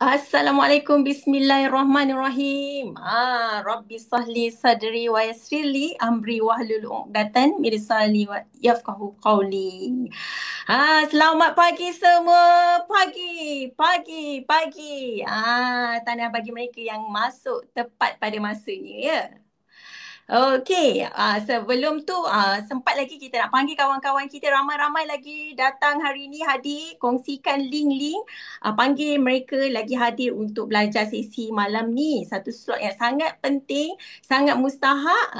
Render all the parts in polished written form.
Assalamualaikum, bismillahirrahmanirrahim. Rabbi sahli sadri wa yassirli amri wahlul 'uqdatan min lisani yafqahu qawli. Selamat pagi semua. Pagi. Tahniah bagi mereka yang masuk tepat pada masanya ya. Okey, sebelum tu sempat lagi kita nak panggil kawan-kawan kita, ramai-ramai lagi datang hari ni hadir, kongsikan link-link, panggil mereka lagi hadir untuk belajar sesi malam ni. Satu slot yang sangat penting, sangat mustahak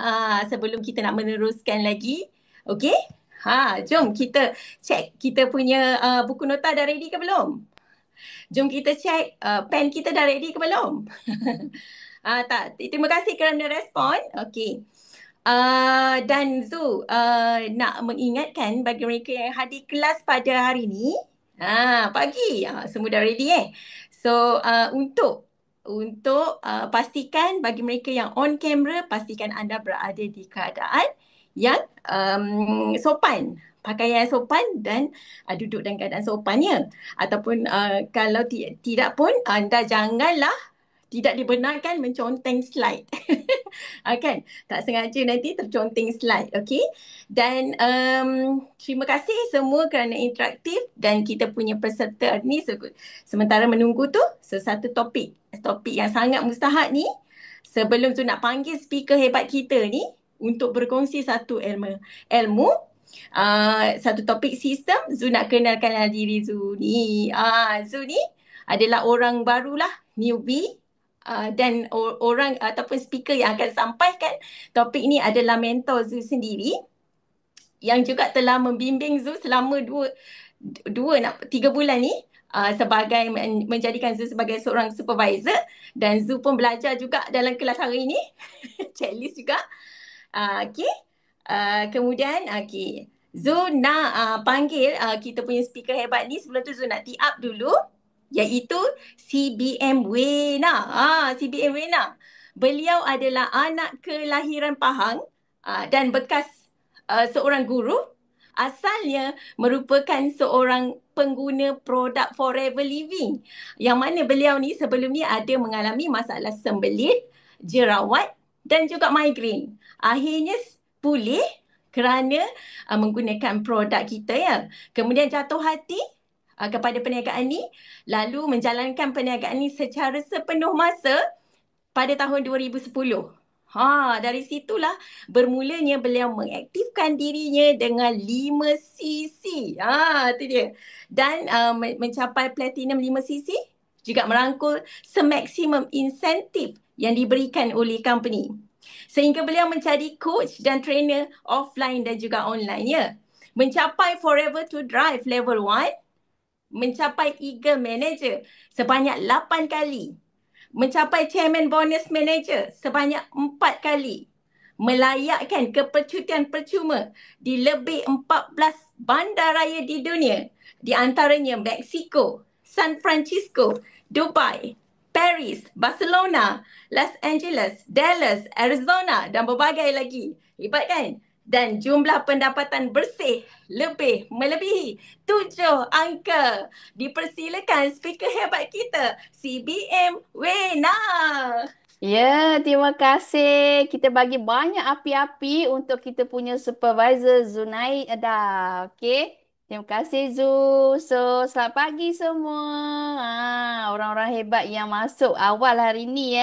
sebelum kita nak meneruskan lagi. Okey? Jom kita check kita punya buku nota dah ready ke belum? Jom kita check pen kita dah ready ke belum? Tak. Terima kasih kerana respon. Okey. Dan Zu nak mengingatkan bagi mereka yang hadir kelas pada hari ni, pagi, semua dah ready So untuk pastikan bagi mereka yang on camera, pastikan anda berada di keadaan yang sopan, pakaian sopan dan duduk dalam keadaan sopannya. Ataupun kalau tidak pun anda janganlah tidak dibenarkan menconteng slide. Kan? Tak sengaja nanti terconteng slide. Okey. Dan terima kasih semua kerana interaktif dan kita punya peserta ni sementara menunggu tu satu topik yang sangat mustahak ni. Sebelum tu nak panggil speaker hebat kita ni untuk berkongsi satu ilmu satu topik sistem. Zu nak kenalkan diri Zu ni. Zu ni adalah orang barulah, newbie. Dan orang ataupun speaker yang akan sampaikan topik ni adalah mentor Zu sendiri yang juga telah membimbing Zu selama 3 bulan ni sebagai menjadikan Zu sebagai seorang supervisor, dan Zu pun belajar juga dalam kelas hari ni. Checklist juga. Okey. Kemudian Zu nak panggil kita punya speaker hebat ni. Sebelum tu Zu nak tee up dulu, iaitu CBM Wena. CBM Wena. Beliau adalah anak kelahiran Pahang dan bekas seorang guru. Asalnya merupakan seorang pengguna produk Forever Living, yang mana beliau ni sebelum ni ada mengalami masalah sembelit, jerawat dan juga migraine. Akhirnya pulih kerana menggunakan produk kita ya. Kemudian jatuh hati kepada perniagaan ni, lalu menjalankan perniagaan ni secara sepenuh masa pada tahun 2010. Dari situlah bermulanya beliau mengaktifkan dirinya dengan 5cc. Itu dia. Dan mencapai platinum 5cc, juga merangkul semaksimum insentif yang diberikan oleh company. Sehingga beliau menjadi coach dan trainer offline dan juga online ya. Mencapai Forever to Drive level 1, mencapai Eagle Manager sebanyak 8 kali, mencapai Chairman Bonus Manager sebanyak 4 kali, melayakkan kepercutian percuma di lebih 14 bandaraya di dunia, di antaranya Mexico, San Francisco, Dubai, Paris, Barcelona, Los Angeles, Dallas, Arizona dan berbagai lagi. Hebat kan? Dan jumlah pendapatan bersih melebihi 7 angka. Dipersilakan speaker hebat kita, CBM Wena. Ya, terima kasih. Kita bagi banyak api-api untuk kita punya supervisor Zunai Ada. Okey. Terima kasih Zu. So, selamat pagi semua. Orang-orang hebat yang masuk awal hari ni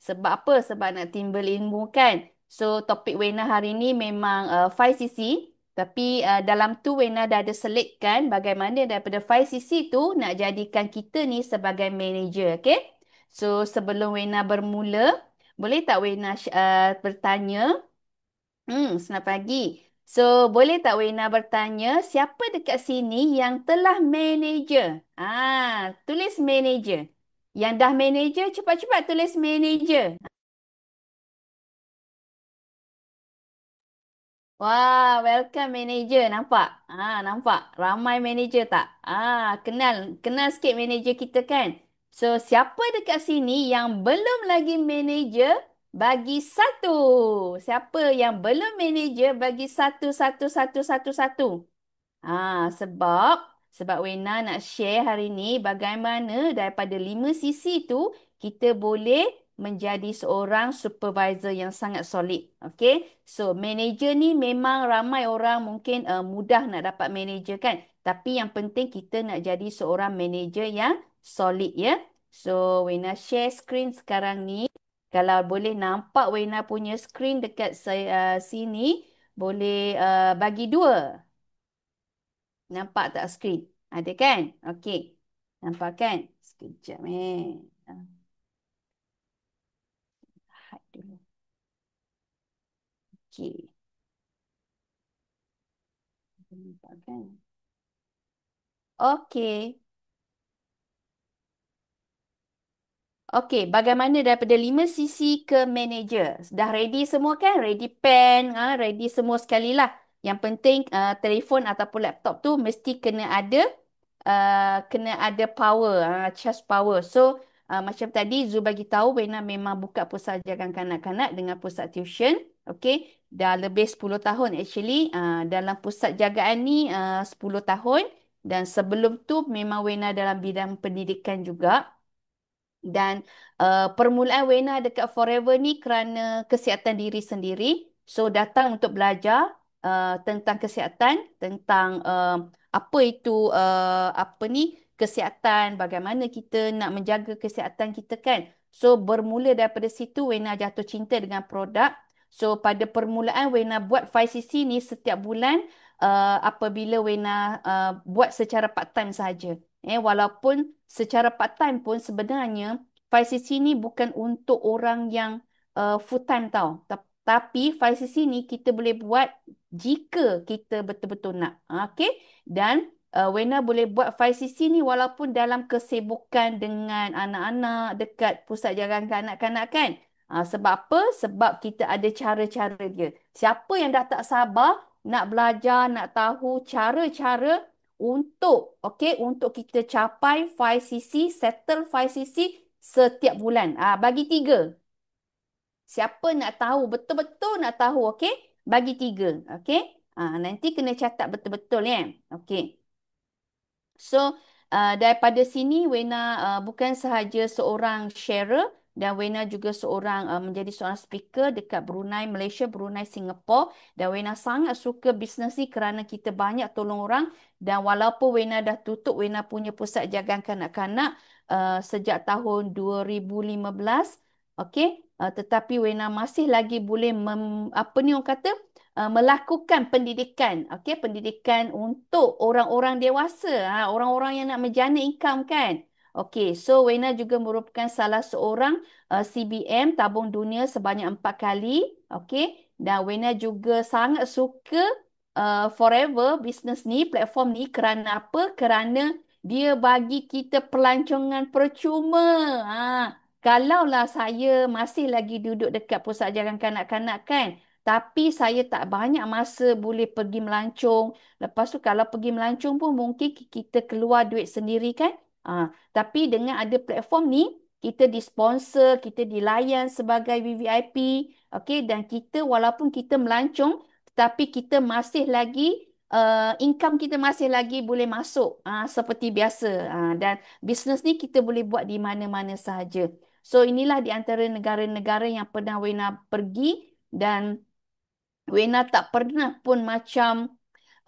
Sebab apa? Sebab nak timbul ilmu kan. So, topik Wena hari ni memang 5cc. Tapi dalam tu Wena dah ada selitkan bagaimana daripada 5cc tu nak jadikan kita ni sebagai manager. Okey. So, sebelum Wena bermula, boleh tak Wena bertanya? Selamat pagi. So, boleh tak Wena bertanya, siapa dekat sini yang telah manager? Tulis manager. Yang dah manager, cepat-cepat tulis manager. Wah, welcome manager. Nampak? Nampak. Ramai manager tak? Kenal sikit manager kita kan? So, siapa dekat sini yang belum lagi manager, bagi satu. Siapa yang belum manager, bagi satu. Sebab Sebab Wena nak share hari ni bagaimana daripada 5 sisi tu kita boleh menjadi seorang supervisor yang sangat solid. Okay. So, manager ni memang ramai orang mungkin mudah nak dapat manager kan. Tapi yang penting kita nak jadi seorang manager yang solid ya. So, Wena share screen sekarang ni. Kalau boleh nampak Wena punya screen dekat sini, boleh bagi dua. Nampak tak skrin? Ada kan? Okey. Nampak kan? Sekejap Lihat dulu. Okey. Nampak kan? Okey. Okey, bagaimana daripada 5 sisi ke manager? Dah ready semua kan? Ready pen, ready semua sekali lah. Yang penting telefon ataupun laptop tu mesti kena ada power, charge power. So, macam tadi Zul bagi tahu Wena memang buka pusat jagaan kanak-kanak dengan pusat tuition. Okey, dah lebih 10 tahun actually. Dalam pusat jagaan ni 10 tahun. Dan sebelum tu memang Wena dalam bidang pendidikan juga. Dan permulaan Wena dekat Forever ni kerana kesihatan diri sendiri. So datang untuk belajar tentang kesihatan, tentang apa itu apa ni kesihatan, bagaimana kita nak menjaga kesihatan kita kan. So bermula daripada situ Wena jatuh cinta dengan produk. So pada permulaan Wena buat 5cc ni setiap bulan apabila Wena buat secara part time sahaja. Walaupun secara part time pun sebenarnya 5cc ni bukan untuk orang yang full time tau. Tapi 5cc ni kita boleh buat jika kita betul-betul nak. Okey. Dan Wena boleh buat 5cc ni walaupun dalam kesibukan dengan anak-anak dekat pusat jagaan kanak-kanak kan. Sebab apa? Sebab kita ada cara-cara dia. Siapa yang dah tak sabar nak belajar, nak tahu cara-cara untuk kita capai 5cc, settle 5cc setiap bulan. Bagi tiga. Siapa nak tahu, betul-betul nak tahu, okey? Bagi tiga, okey? Nanti kena catat betul-betul ya. Okey. So, daripada sini Wena bukan sahaja seorang sharer dan Wena juga menjadi seorang speaker dekat Brunei, Malaysia, Brunei, Singapura. Dan Wena sangat suka bisnes ni kerana kita banyak tolong orang. Dan walaupun Wena dah tutup Wena punya pusat jagaan kanak-kanak sejak tahun 2015, okey, tetapi Wena masih lagi boleh apa ni orang kata? Melakukan pendidikan, okey, pendidikan untuk orang-orang dewasa, orang-orang yang nak menjana income kan. Okey, so Wena juga merupakan salah seorang CBM tabung dunia sebanyak 4 kali, okey. Dan Wena juga sangat suka Forever business ni, platform ni kerana apa? Kerana dia bagi kita pelancongan percuma. Kalaulah saya masih lagi duduk dekat pusat jagaan kanak-kanak kan, tapi saya tak banyak masa boleh pergi melancong. Lepas tu kalau pergi melancong pun mungkin kita keluar duit sendiri kan. Tapi dengan ada platform ni, kita disponsor, kita dilayan sebagai VVIP. Okay, dan kita walaupun kita melancong, tetapi kita masih lagi, income kita masih lagi boleh masuk seperti biasa. Dan bisnes ni kita boleh buat di mana-mana sahaja. So inilah di antara negara-negara yang pernah Wena pergi dan Wena tak pernah pun macam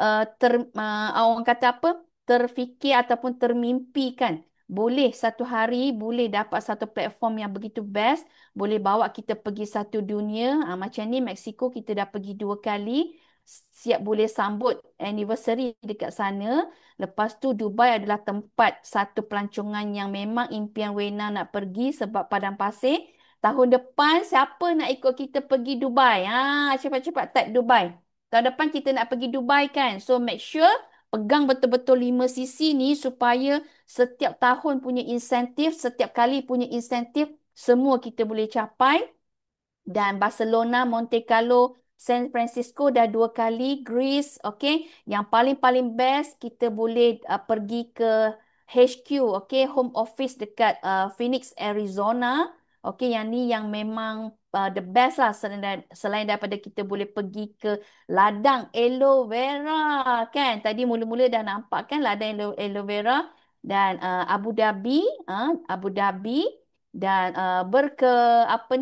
orang kata apa? Terfikir ataupun termimpi kan. Boleh satu hari boleh dapat satu platform yang begitu best. Boleh bawa kita pergi satu dunia. Macam ni Mexico kita dah pergi 2 kali. Siap boleh sambut anniversary dekat sana. Lepas tu Dubai adalah tempat satu pelancongan yang memang impian Wena nak pergi sebab padang pasir. Tahun depan siapa nak ikut kita pergi Dubai? Cepat-cepat type Dubai. Tahun depan kita nak pergi Dubai kan. So make sure pegang betul-betul 5cc ni supaya setiap tahun punya insentif, setiap kali punya insentif semua kita boleh capai. Dan Barcelona, Monte Carlo, San Francisco dah 2 kali, Greece, okay. Yang paling-paling best kita boleh pergi ke HQ, okay, home office dekat Phoenix, Arizona. Okay, yang ni yang memang the best lah selain daripada kita boleh pergi ke ladang aloe vera kan. Tadi mula-mula dah nampak kan ladang aloe vera dan Abu Dhabi dan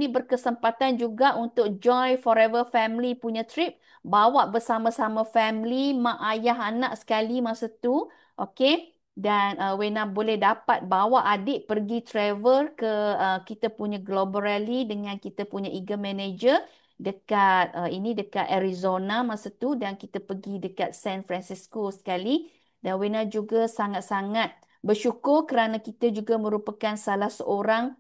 berkesempatan juga untuk join Forever Family punya trip, bawa bersama-sama family, mak ayah anak sekali masa tu. Okey. Dan Wena boleh dapat bawa adik pergi travel ke kita punya Global Rally dengan kita punya Eagle Manager dekat Arizona masa tu, dan kita pergi dekat San Francisco sekali. Dan Wena juga sangat-sangat bersyukur kerana kita juga merupakan salah seorang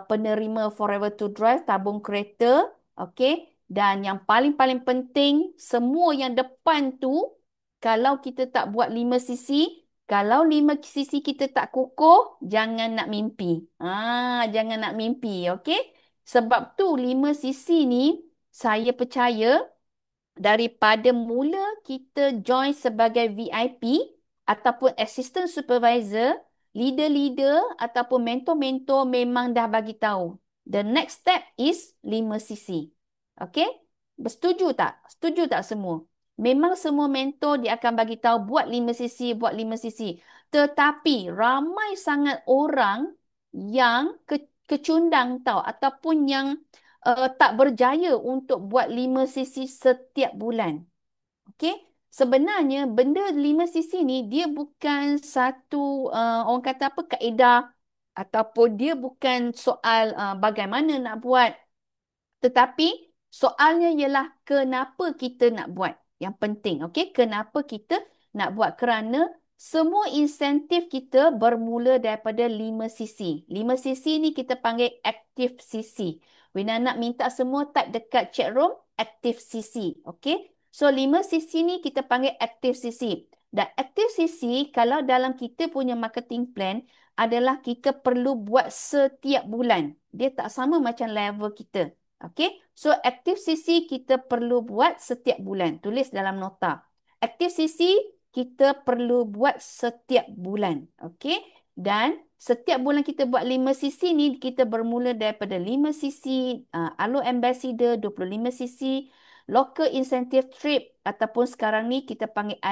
penerima Forever to Drive tabung kereta. Okey. Dan yang paling-paling penting, semua yang depan tu, kalau kita tak buat 5cc, kalau 5cc kita tak kukuh, jangan nak mimpi. Jangan nak mimpi, okey? Sebab tu 5cc ni saya percaya daripada mula kita join sebagai VIP ataupun assistant supervisor, leader-leader ataupun mentor-mentor memang dah bagi tahu. The next step is 5cc. Okey? Bersetuju tak? Setuju tak semua? Memang semua mentor dia akan bagi tahu buat 5cc, buat 5cc. Tetapi ramai sangat orang yang kecundang tahu ataupun yang tak berjaya untuk buat 5cc setiap bulan. Okey? Sebenarnya benda 5cc ni dia bukan satu orang kata apa kaedah ataupun dia bukan soal bagaimana nak buat. Tetapi soalnya ialah kenapa kita nak buat. Yang penting, okey? Kenapa kita nak buat? Kerana semua insentif kita bermula daripada 5cc. 5cc ni kita panggil active cc. Wina nak minta semua type dekat chat room active cc. Okey? So 5cc ni kita panggil active cc. Dan active cc kalau dalam kita punya marketing plan adalah kita perlu buat setiap bulan. Dia tak sama macam level kita. Okey, so active CC kita perlu buat setiap bulan. Tulis dalam nota. Active CC kita perlu buat setiap bulan. Okey, dan setiap bulan kita buat 5cc ni, kita bermula daripada 5cc, Alo Ambassador 25cc, Local Incentive Trip ataupun sekarang ni kita panggil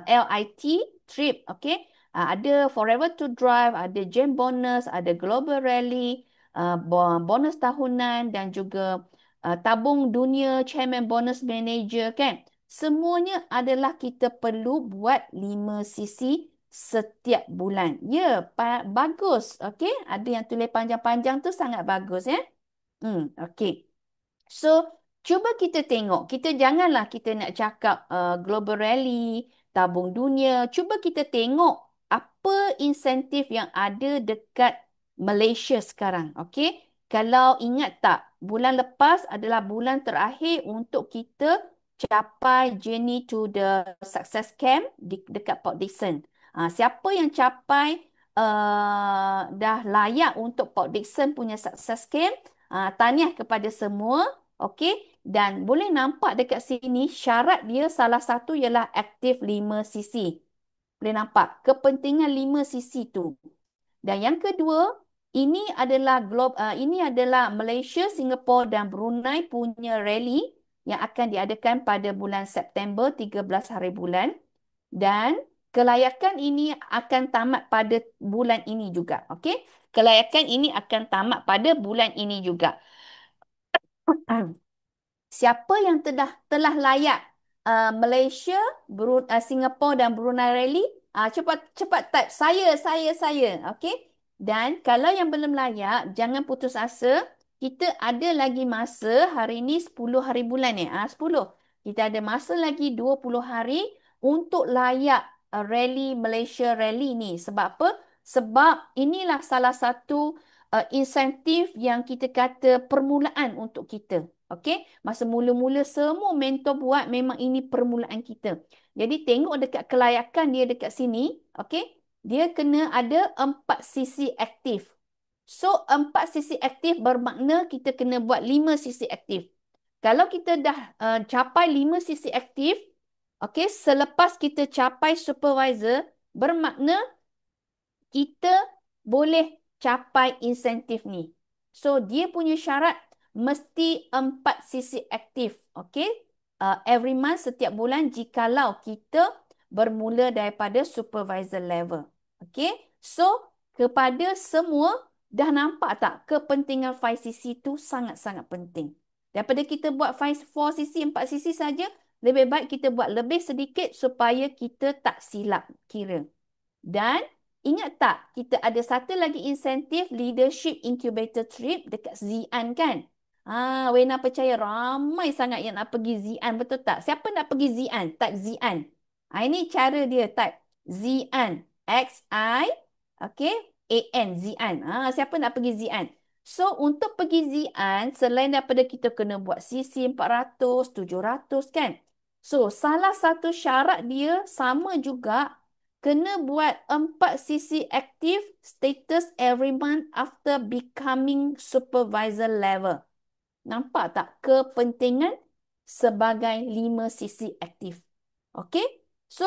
LIT Trip. Okey, ada Forever to Drive, ada Gem Bonus, ada Global Rally, bonus tahunan dan juga tabung dunia, chairman bonus manager kan. Semuanya adalah kita perlu buat 5cc setiap bulan. Ya, bagus. Okey, ada yang tulis panjang-panjang tu sangat bagus ya. Okey. So, cuba kita tengok. Kita janganlah kita nak cakap Global Rally, tabung dunia. Cuba kita tengok apa insentif yang ada dekat Malaysia sekarang. Okey. Kalau ingat tak, bulan lepas adalah bulan terakhir untuk kita capai Journey to the Success Camp dekat Port Dickson. Siapa yang capai dah layak untuk Port Dickson punya Success Camp, tahniah kepada semua. Okey, dan boleh nampak dekat sini syarat dia salah satu ialah aktif 5cc. Boleh nampak kepentingan 5cc tu. Dan yang kedua, ini adalah Malaysia, Singapura dan Brunei punya rally yang akan diadakan pada bulan September 13 hari bulan, dan kelayakan ini akan tamat pada bulan ini juga. Okey, kelayakan ini akan tamat pada bulan ini juga. Siapa yang telah layak Malaysia, Singapura dan Brunei Rally? Cepat type saya. Okey. Dan kalau yang belum layak, jangan putus asa. Kita ada lagi masa, hari ini 10 hari bulan ni. 10. Kita ada masa lagi 20 hari untuk layak Rally Malaysia Rally ni. Sebab apa? Sebab inilah salah satu insentif yang kita kata permulaan untuk kita. Okey, masa mula-mula semua mentor buat memang ini permulaan kita. Jadi tengok dekat kelayakan dia dekat sini, okey? Dia kena ada 4cc aktif. So 4cc aktif bermakna kita kena buat 5cc aktif. Kalau kita dah capai 5cc aktif, okey, selepas kita capai supervisor, bermakna kita boleh capai insentif ni. So dia punya syarat mesti 4 sisi aktif. Okey? Every month, setiap bulan, jikalau kita bermula daripada supervisor level. Okey? So, kepada semua, dah nampak tak kepentingan 5 sisi tu sangat-sangat penting. Daripada kita buat 4 sisi, 4 sisi saja, lebih baik kita buat lebih sedikit supaya kita tak silap kira. Dan ingat tak, kita ada satu lagi insentif Leadership Incubator Trip dekat Xi'an kan? Wena percaya ramai sangat yang nak pergi Xi'an, betul tak? Siapa nak pergi Xi'an? Type Xi'an. Ini cara dia type Xi'an. X-I, okay, A-N, Xi'an. Siapa nak pergi Xi'an? So, untuk pergi Xi'an, selain daripada kita kena buat CC 400, 700 kan? So, salah satu syarat dia sama juga kena buat 4 sisi aktif status every month after becoming supervisor level. Nampak tak kepentingan sebagai 5 sisi aktif? Okey? So,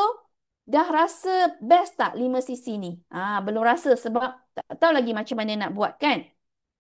dah rasa best tak 5 sisi ni? Belum rasa sebab tak tahu lagi macam mana nak buat kan?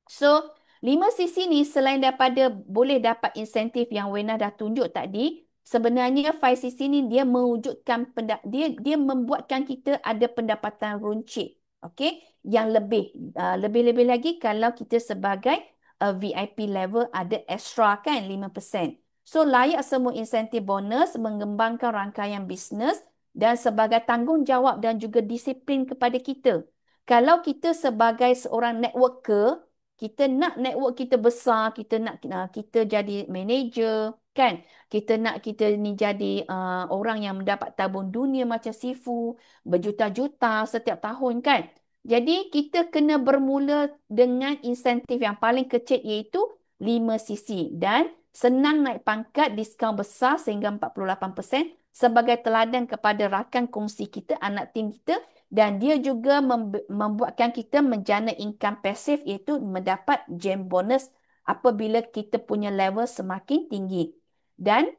So, 5 sisi ni selain daripada boleh dapat insentif yang Wena dah tunjuk tadi, sebenarnya 5 sisi ni dia mewujudkan dia membuatkan kita ada pendapatan runcit. Okey, yang lebih-lebih lagi kalau kita sebagai VIP level ada extra kan 5%. So, layak semua insentif bonus mengembangkan rangkaian bisnes dan sebagai tanggungjawab dan juga disiplin kepada kita. Kalau kita sebagai seorang networker, kita nak network kita besar, kita nak kita jadi manager, kan? Kita nak kita ni jadi orang yang mendapat tabung dunia macam Sifu, berjuta-juta setiap tahun, kan? Jadi, kita kena bermula dengan insentif yang paling kecil iaitu 5 sisi. Dan senang naik pangkat, diskaun besar sehingga 48% sebagai teladan kepada rakan kongsi kita, anak tim kita, dan dia juga membuatkan kita menjana income pasif iaitu mendapat gem bonus apabila kita punya level semakin tinggi. Dan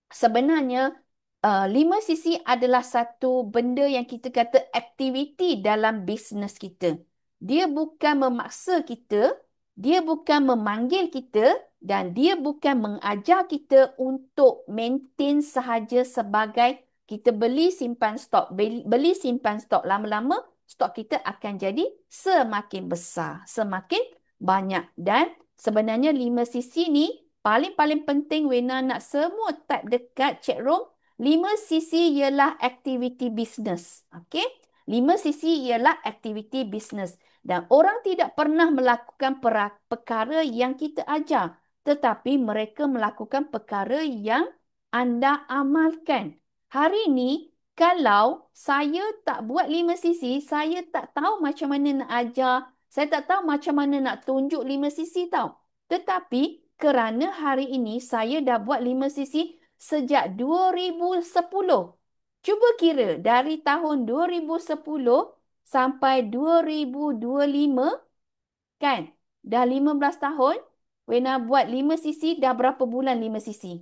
sebenarnya 5 sisi adalah satu benda yang kita kata aktiviti dalam bisnes kita. Dia bukan memaksa kita, dia bukan memanggil kita dan dia bukan mengajar kita untuk maintain sahaja sebagai kita beli simpan stok. Beli simpan stok. Lama-lama stok kita akan jadi semakin besar, semakin banyak. Dan sebenarnya 5 sisi ni paling-paling penting Wena nak semua type dekat chat room. 5 sisi ialah aktiviti bisnes. Okey? 5 sisi ialah aktiviti bisnes. Dan orang tidak pernah melakukan perkara yang kita ajar. Tetapi mereka melakukan perkara yang anda amalkan. Hari ini, kalau saya tak buat 5 sisi, saya tak tahu macam mana nak ajar. Saya tak tahu macam mana nak tunjuk 5 sisi tahu. Tetapi kerana hari ini saya dah buat 5 sisi sejak 2010. Cuba kira dari tahun 2010 sampai 2025, kan? Dah 15 tahun, Wena buat 5 sisi, dah berapa bulan 5 sisi?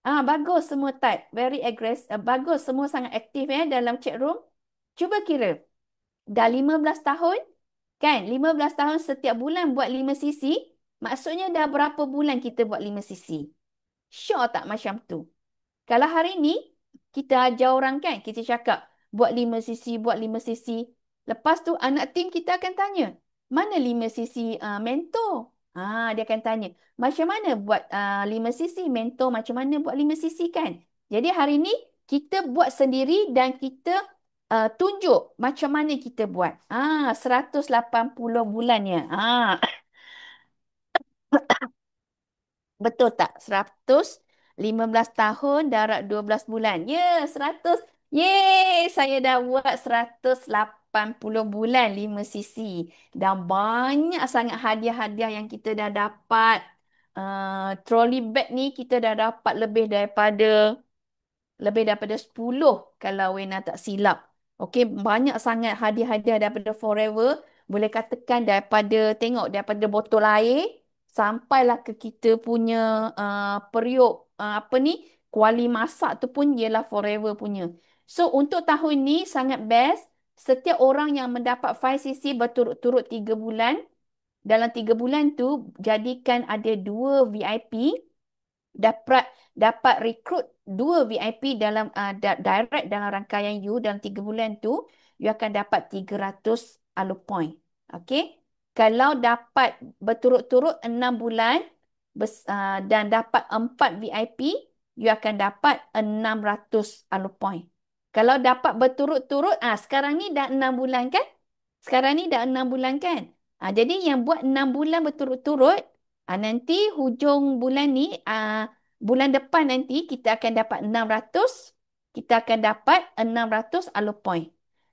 Bagus semua type. Very aggressive. Bagus semua sangat aktif dalam chat room. Cuba kira. Dah 15 tahun, kan? 15 tahun setiap bulan buat 5 sisi. Maksudnya dah berapa bulan kita buat 5 sisi? Sure tak macam tu? Kalau hari ni, kita ajar orang kan, kita cakap, buat 5 sisi, buat 5 sisi. Lepas tu, anak tim kita akan tanya, mana 5 sisi mentor? Dia akan tanya, macam mana buat 5 sisi? Mentor macam mana buat 5 sisi kan? Jadi hari ni, kita buat sendiri dan kita tunjuk macam mana kita buat. 180 bulannya. Betul tak? 115 tahun darab 12 bulan. Ya, 100. Yeay, saya dah buat 180 bulan 5 sisi. Dan banyak sangat hadiah-hadiah yang kita dah dapat. Trolley bag ni kita dah dapat lebih daripada 10 kalau Wena tak silap. Okey, banyak sangat hadiah-hadiah daripada Forever. Boleh katakan daripada botol air sampailah ke kita punya periuk apa ni, kuali masak tu pun ialah Forever punya. So untuk tahun ni sangat best. Setiap orang yang mendapat 5cc berturut-turut 3 bulan dalam 3 bulan tu jadikan ada 2 VIP, dapat dapat rekrut 2 VIP dalam direct dalam rangkaian you dalam 3 bulan tu, you akan dapat 300 alo point. Okey. Kalau dapat berturut-turut 6 bulan dan dapat 4 VIP, you akan dapat 600 alo point. Kalau dapat berturut-turut, sekarang ni dah 6 bulan kan? Sekarang ni dah 6 bulan kan? Jadi yang buat 6 bulan berturut-turut, nanti hujung bulan ni, bulan depan nanti kita akan dapat 600, kita akan dapat 600 alo point.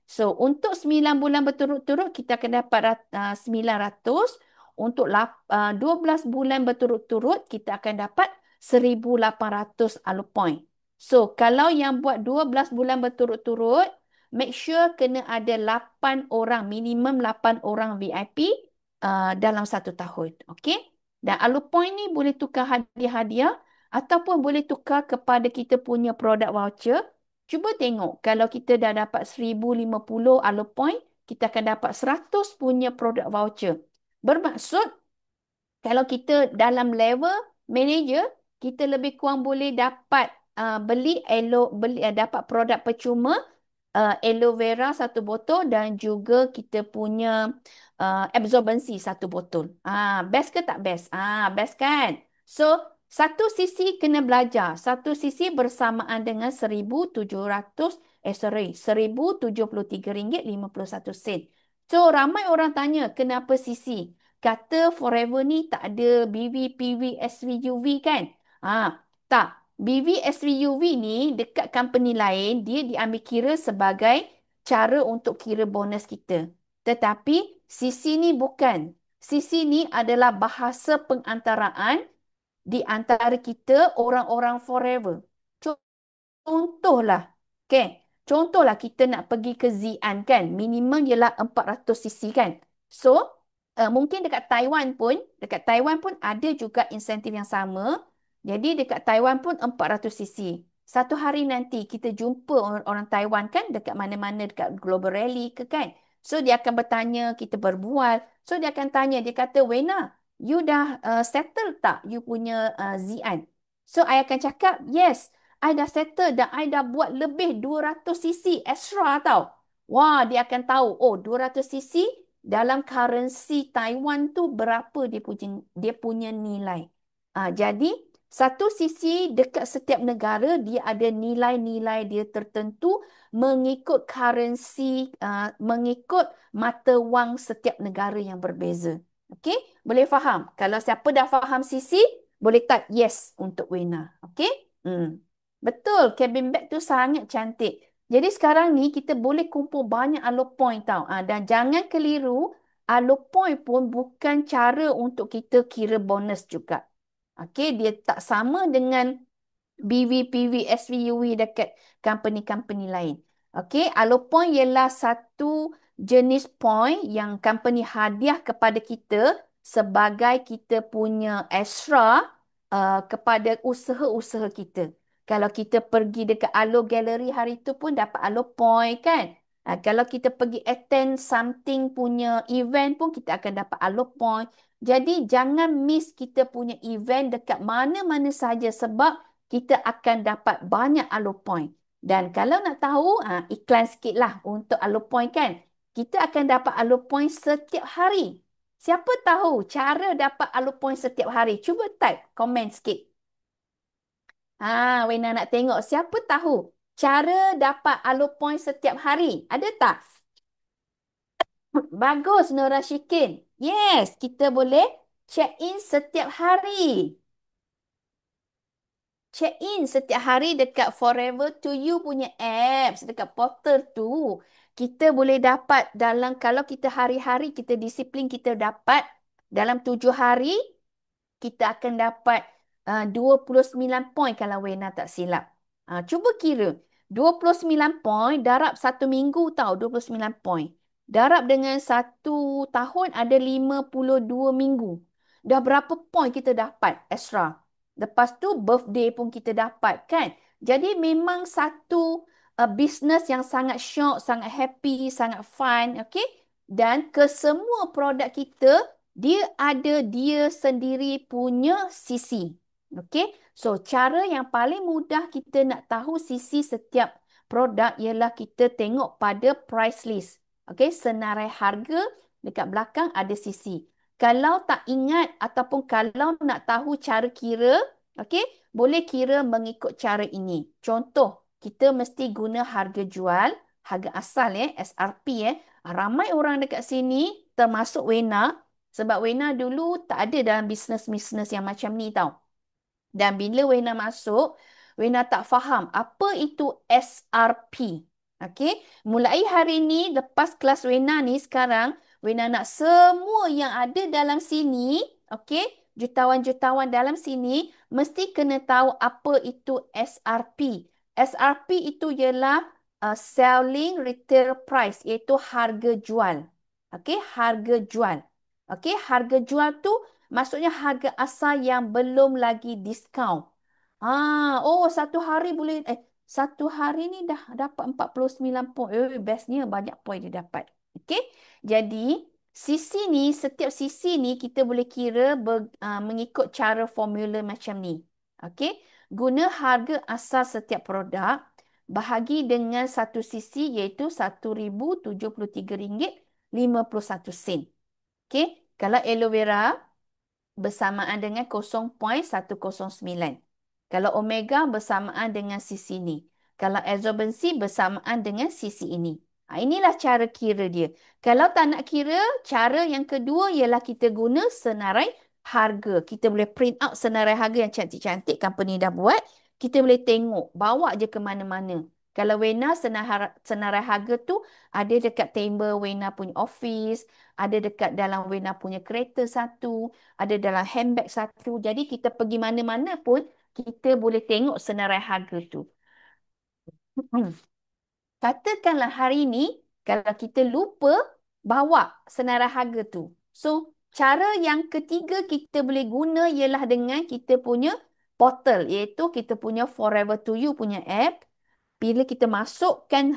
So, untuk 9 bulan berturut-turut, kita akan dapat 900. Untuk 12 bulan berturut-turut, kita akan dapat 1,800 alo point. So, kalau yang buat 12 bulan berturut-turut, make sure kena ada 8 orang, minimum 8 orang VIP dalam 1 tahun. Okey? Dan alo point ni boleh tukar hadiah-hadiah ataupun boleh tukar kepada kita punya produk voucher. Cuba tengok, kalau kita dah dapat 1,050 alo point, kita akan dapat 100 punya produk voucher. Bermaksud, kalau kita dalam level manager, kita lebih kurang boleh dapat dapat produk percuma, aloe vera 1 botol dan juga kita punya absorbency 1 botol. Best ke tak best? Best kan? So, satu sisi kena belajar. Satu sisi bersamaan dengan 1,073 ringgit 51 sen. So, ramai orang tanya, kenapa sisi? Kata Forever ni tak ada BV, PV, SV, UV kan? Tak. BV, SV, UV ni dekat company lain, dia diambil kira sebagai cara untuk kira bonus kita. Tetapi sisi ni bukan. Sisi ni adalah bahasa pengantaraan di antara kita orang-orang Forever. Contohlah, okay. Contohlah kita nak pergi ke Xi'an kan, minimum ialah 400 cc kan. So, mungkin dekat Taiwan pun ada juga insentif yang sama. Jadi dekat Taiwan pun 400 cc. Satu hari nanti kita jumpa orang Taiwan kan dekat mana-mana dekat Global Rally ke kan. So dia akan bertanya, kita berbual. So dia akan tanya, dia kata, Wena, you dah settle tak you punya Xi'an? So I akan cakap, yes. I dah settle dan I dah buat lebih 200 cc extra tau. Wah, dia akan tahu, oh 200 cc dalam currency Taiwan tu berapa dia punya nilai. Jadi, satu sisi dekat setiap negara dia ada nilai-nilai dia tertentu mengikut currency, mengikut mata wang setiap negara yang berbeza. Okey? Boleh faham? Kalau siapa dah faham sisi, boleh type yes untuk Wena. Okey? Betul, cabin bag tu sangat cantik. Jadi sekarang ni kita boleh kumpul banyak alo point tau. Dan jangan keliru, alo point pun bukan cara untuk kita kira bonus juga. Okey, dia tak sama dengan BV, PV, SV, UV dekat company-company lain. Okey, alo point ialah satu jenis point yang company hadiah kepada kita sebagai kita punya extra kepada usaha-usaha kita. Kalau kita pergi dekat Alo Gallery hari tu pun dapat Alo Point kan. Kalau kita pergi attend something punya event pun kita akan dapat Alo Point. Jadi jangan miss kita punya event dekat mana-mana saja sebab kita akan dapat banyak Alo Point. Dan kalau nak tahu, iklan sikit lah untuk Alo Point kan. Kita akan dapat Alo Point setiap hari. Siapa tahu cara dapat Alo Point setiap hari? Cuba type komen sikit. Wena nak tengok siapa tahu cara dapat alo point setiap hari. Ada tak? Bagus Nora Shikin. Yes, kita boleh check in setiap hari. Check in setiap hari dekat Forever to You punya apps, dekat portal tu. Kita boleh dapat kalau kita hari-hari kita disiplin, kita dapat dalam 7 hari, kita akan dapat 29 point kalau Wena tak silap. Cuba kira. 29 point darab 1 minggu tau, 29 point. Darab dengan 1 tahun ada 52 minggu. Dah berapa point kita dapat extra? Lepas tu birthday pun kita dapat kan? Jadi memang satu business yang sangat syok, sangat happy, sangat fun. Okay? Dan kesemua produk kita dia ada dia sendiri punya sisi. Okey. So, cara yang paling mudah kita nak tahu sisi setiap produk ialah kita tengok pada price list. Okey, senarai harga dekat belakang ada sisi. Kalau tak ingat ataupun kalau nak tahu cara kira, okey, boleh kira mengikut cara ini. Contoh, kita mesti guna harga jual, harga asal SRP Ramai orang dekat sini termasuk Wena sebab Wena dulu tak ada dalam bisnes-bisnes yang macam ni tau. Dan bila Wena masuk, Wena tak faham apa itu SRP. Okey, mulai hari ni lepas kelas Wena ni sekarang, Wena nak semua yang ada dalam sini, okey, jutawan-jutawan dalam sini mesti kena tahu apa itu SRP. SRP itu ialah selling retail price, iaitu harga jual. Okey, harga jual. Okey, harga jual tu maksudnya harga asal yang belum lagi diskaun. Oh, satu hari ni dah dapat 49 poin. Bestnya banyak poin dia dapat. Okey. Jadi, setiap sisi ni kita boleh kira mengikut cara formula macam ni. Okey. Guna harga asal setiap produk bahagi dengan satu sisi iaitu RM1,073.51. Okey. Kalau aloe vera bersamaan dengan 0.109. Kalau omega bersamaan dengan sisi ini. Kalau absorbensi bersamaan dengan sisi ini. Inilah cara kira dia. Kalau tak nak kira, cara yang kedua ialah kita guna senarai harga. Kita boleh print out senarai harga yang cantik-cantik company dah buat. Kita boleh tengok, bawa je ke mana-mana. Kalau Wena senarai harga tu ada dekat table Wena punya office, ada dekat dalam Wena punya kereta satu, ada dalam handbag satu. Jadi kita pergi mana-mana pun kita boleh tengok senarai harga tu. Katakanlah hari ni kalau kita lupa bawa senarai harga tu. So, cara yang ketiga kita boleh guna ialah dengan kita punya portal, iaitu kita punya Forever to You punya app. Bila kita masukkan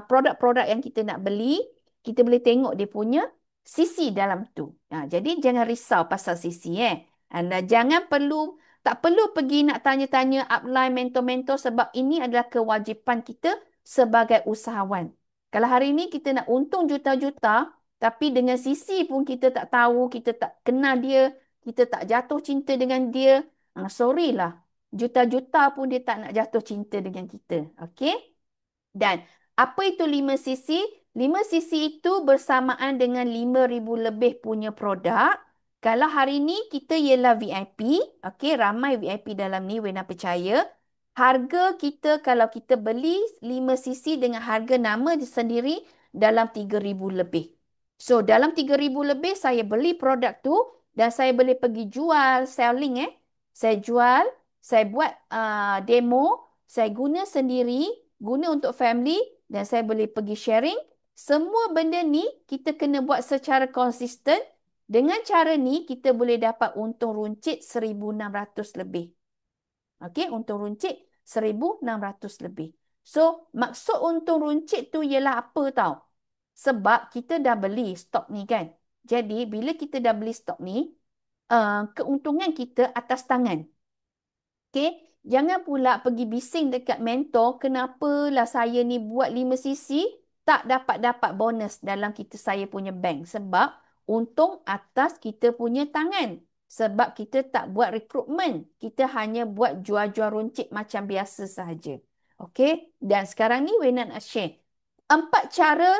produk-produk yang kita nak beli, kita boleh tengok dia punya sisi dalam tu. Jadi jangan risau pasal sisi Anda tak perlu pergi nak tanya-tanya upline mentor-mentor sebab ini adalah kewajipan kita sebagai usahawan. Kalau hari ini kita nak untung juta-juta, tapi dengan sisi pun kita tak tahu, kita tak kenal dia, kita tak jatuh cinta dengan dia, sorry lah. Juta-juta pun dia tak nak jatuh cinta dengan kita. Okey? Dan apa itu 5 sisi? 5 sisi itu bersamaan dengan 5,000 lebih punya produk. Kalau hari ni kita ialah VIP, okey, ramai VIP dalam ni, Wena percaya. Harga kita kalau kita beli 5 sisi dengan harga nama sendiri dalam 3,000 lebih. So, dalam 3,000 lebih saya beli produk tu dan saya boleh pergi jual, selling Saya jual, saya buat demo, saya guna sendiri, guna untuk family dan saya boleh pergi sharing. Semua benda ni kita kena buat secara konsisten. Dengan cara ni kita boleh dapat untung runcit 1,600 lebih. Okey, untung runcit 1,600 lebih. So, maksud untung runcit tu ialah apa tau? Sebab kita dah beli stok ni kan. Jadi, bila kita dah beli stok ni, keuntungan kita atas tangan. Okey, jangan pula pergi bising dekat mentor, kenapalah saya ni buat 5 sisi tak dapat-dapat bonus dalam saya punya bank sebab untung atas kita punya tangan. Sebab kita tak buat rekrutmen, kita hanya buat jual-jual runcit macam biasa sahaja. Okey, dan sekarang ni Wena nak share 4 cara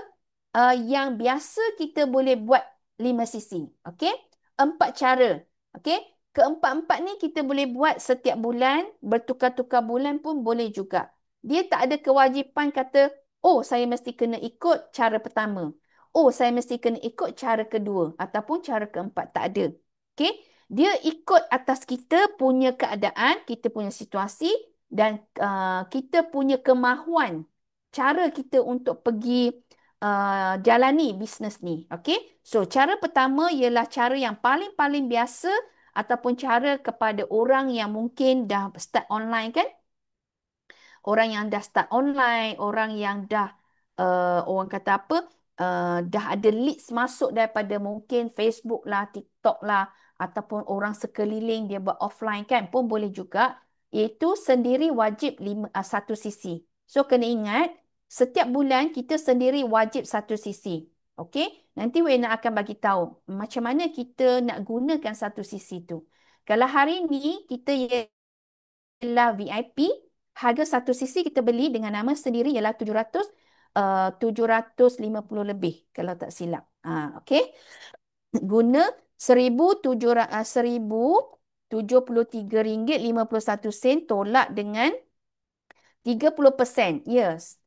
yang biasa kita boleh buat 5 sisi. Okey, 4 cara. Okey, keempat-empat ni kita boleh buat setiap bulan, bertukar-tukar bulan pun boleh juga. Dia tak ada kewajipan kata, oh saya mesti kena ikut cara pertama. Oh saya mesti kena ikut cara kedua ataupun cara keempat. Tak ada. Okey? Dia ikut atas kita punya keadaan, kita punya situasi dan kita punya kemahuan. Cara kita untuk pergi jalani bisnes ni. Okey? So cara pertama ialah cara yang paling-paling biasa ataupun cara kepada orang yang mungkin dah start online kan? Orang yang dah start online, orang yang dah orang kata apa? dah ada leads masuk daripada mungkin Facebook lah, TikTok lah, ataupun orang sekeliling dia buat offline kan, pun boleh juga. Iaitu sendiri wajib 1 cc. So kena ingat, setiap bulan kita sendiri wajib 1 cc. Okey? Nanti Wena akan bagi tahu macam mana kita nak gunakan 1 cc tu. Kalau hari ni kita ialah VIP, harga 1 cc kita beli dengan nama sendiri ialah 750 lebih kalau tak silap. Okey. Guna RM1,073.51 tolak dengan 30%. Yes.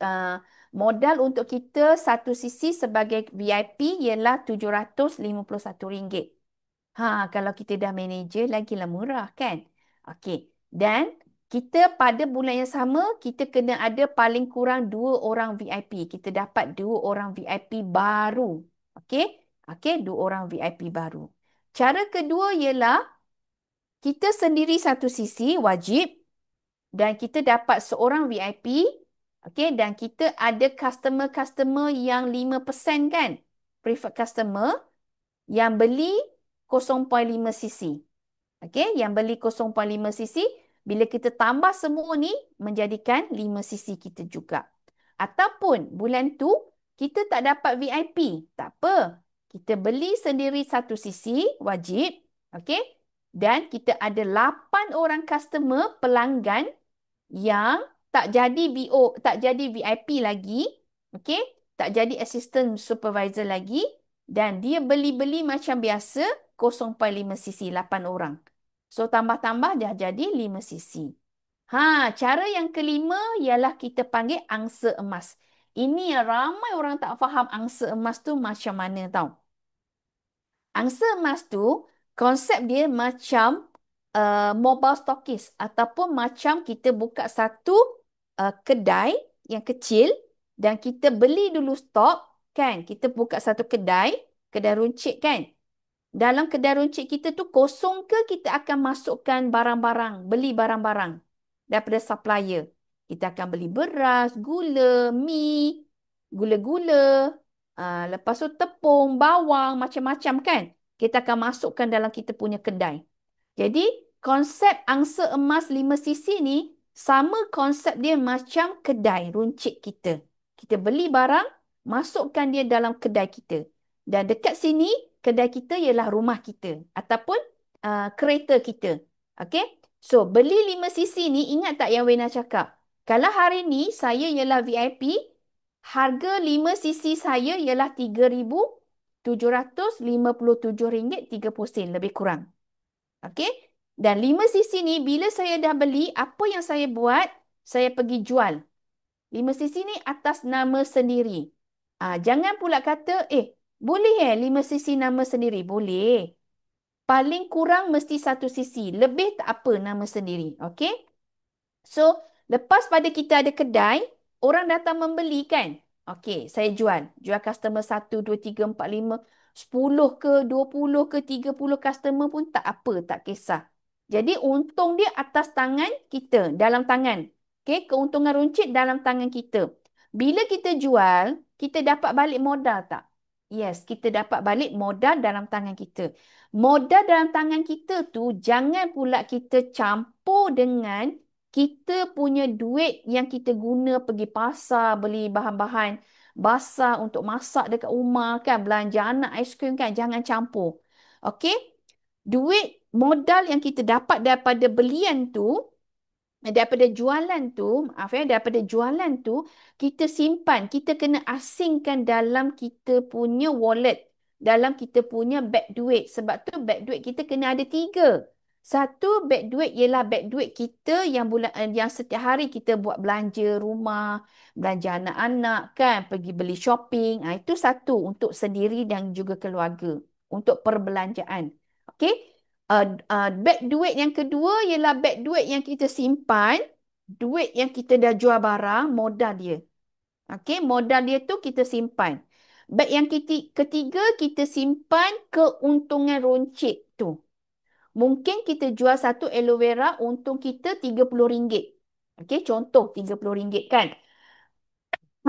Modal untuk kita 1 cc sebagai VIP ialah RM751. Kalau kita dah manager lagilah murah kan? Okey. Dan kita pada bulan yang sama kita kena ada paling kurang 2 orang VIP. Kita dapat 2 orang VIP baru. Okey? Okey, 2 orang VIP baru. Cara kedua ialah kita sendiri 1 cc wajib dan kita dapat seorang VIP. Okey, dan kita ada customer-customer yang 5% kan? Preferred customer yang beli 0.5 cc. Okey, yang beli 0.5 cc, bila kita tambah semua ni menjadikan 5 cc kita juga. Ataupun bulan tu kita tak dapat VIP, tak apa. Kita beli sendiri 1 cc wajib, okey? Dan kita ada 8 orang customer pelanggan yang tak jadi BO, tak jadi VIP lagi, okey? Tak jadi assistant supervisor lagi dan dia beli-beli macam biasa 0.5 cc 8 orang. So tambah-tambah dah jadi 5 cc. Cara yang kelima ialah kita panggil angsa emas. Ini yang ramai orang tak faham angsa emas tu macam mana tau. Angsa emas tu konsep dia macam mobile stockist ataupun macam kita buka satu kedai yang kecil dan kita beli dulu stok kan. Kita buka satu kedai, kedai runcit kan. Dalam kedai runcit kita tu kosong ke kita akan masukkan barang-barang, beli barang-barang daripada supplier. Kita akan beli beras, gula, mi, gula-gula, lepas tu tepung, bawang, macam-macam kan. Kita akan masukkan dalam kita punya kedai. Jadi konsep angsa emas 5 cc ni sama konsep dia macam kedai runcit kita. Kita beli barang, masukkan dia dalam kedai kita. Dan dekat sini kedai kita ialah rumah kita ataupun kereta kita. Okey? So, beli 5 cc ni ingat tak yang Wena cakap? Kalau hari ni saya ialah VIP, harga 5 cc saya ialah RM3,757.30 lebih kurang. Okey? Dan 5 cc ni bila saya dah beli, apa yang saya buat? Saya pergi jual. 5 cc ni atas nama sendiri. Jangan pula kata, boleh 5 cc nama sendiri? Boleh. Paling kurang mesti 1 cc. Lebih tak apa nama sendiri. Okey? So, lepas pada kita ada kedai, orang datang membeli kan? Okey, saya jual. Jual customer 1, 2, 3, 4, 5, 10 ke, 20 ke, 30 customer pun tak apa, tak kisah. Jadi, untung dia atas tangan kita, dalam tangan. Okey, keuntungan runcit dalam tangan kita. Bila kita jual, kita dapat balik modal tak? Yes, kita dapat balik modal dalam tangan kita. Modal dalam tangan kita tu jangan pula kita campur dengan kita punya duit yang kita guna pergi pasar, beli bahan-bahan basah untuk masak dekat rumah kan, belanja anak aiskrim kan, jangan campur. Okey? Duit modal yang kita dapat daripada belian tu, daripada jualan tu, daripada jualan tu, kita simpan, kita kena asingkan dalam kita punya wallet, dalam kita punya beg duit. Sebab tu beg duit kita kena ada 3. Satu beg duit ialah beg duit kita yang yang setiap hari kita buat belanja rumah, belanja anak-anak kan, pergi beli shopping. Itu satu untuk sendiri dan juga keluarga, untuk perbelanjaan. Okey? Beg duit yang kedua ialah beg duit yang kita simpan, duit yang kita dah jual barang, modal dia. Okey, modal dia tu kita simpan. Beg yang ketiga kita simpan keuntungan runcit tu. Mungkin kita jual satu aloe vera, untung kita RM30. Okey, contoh RM30 kan.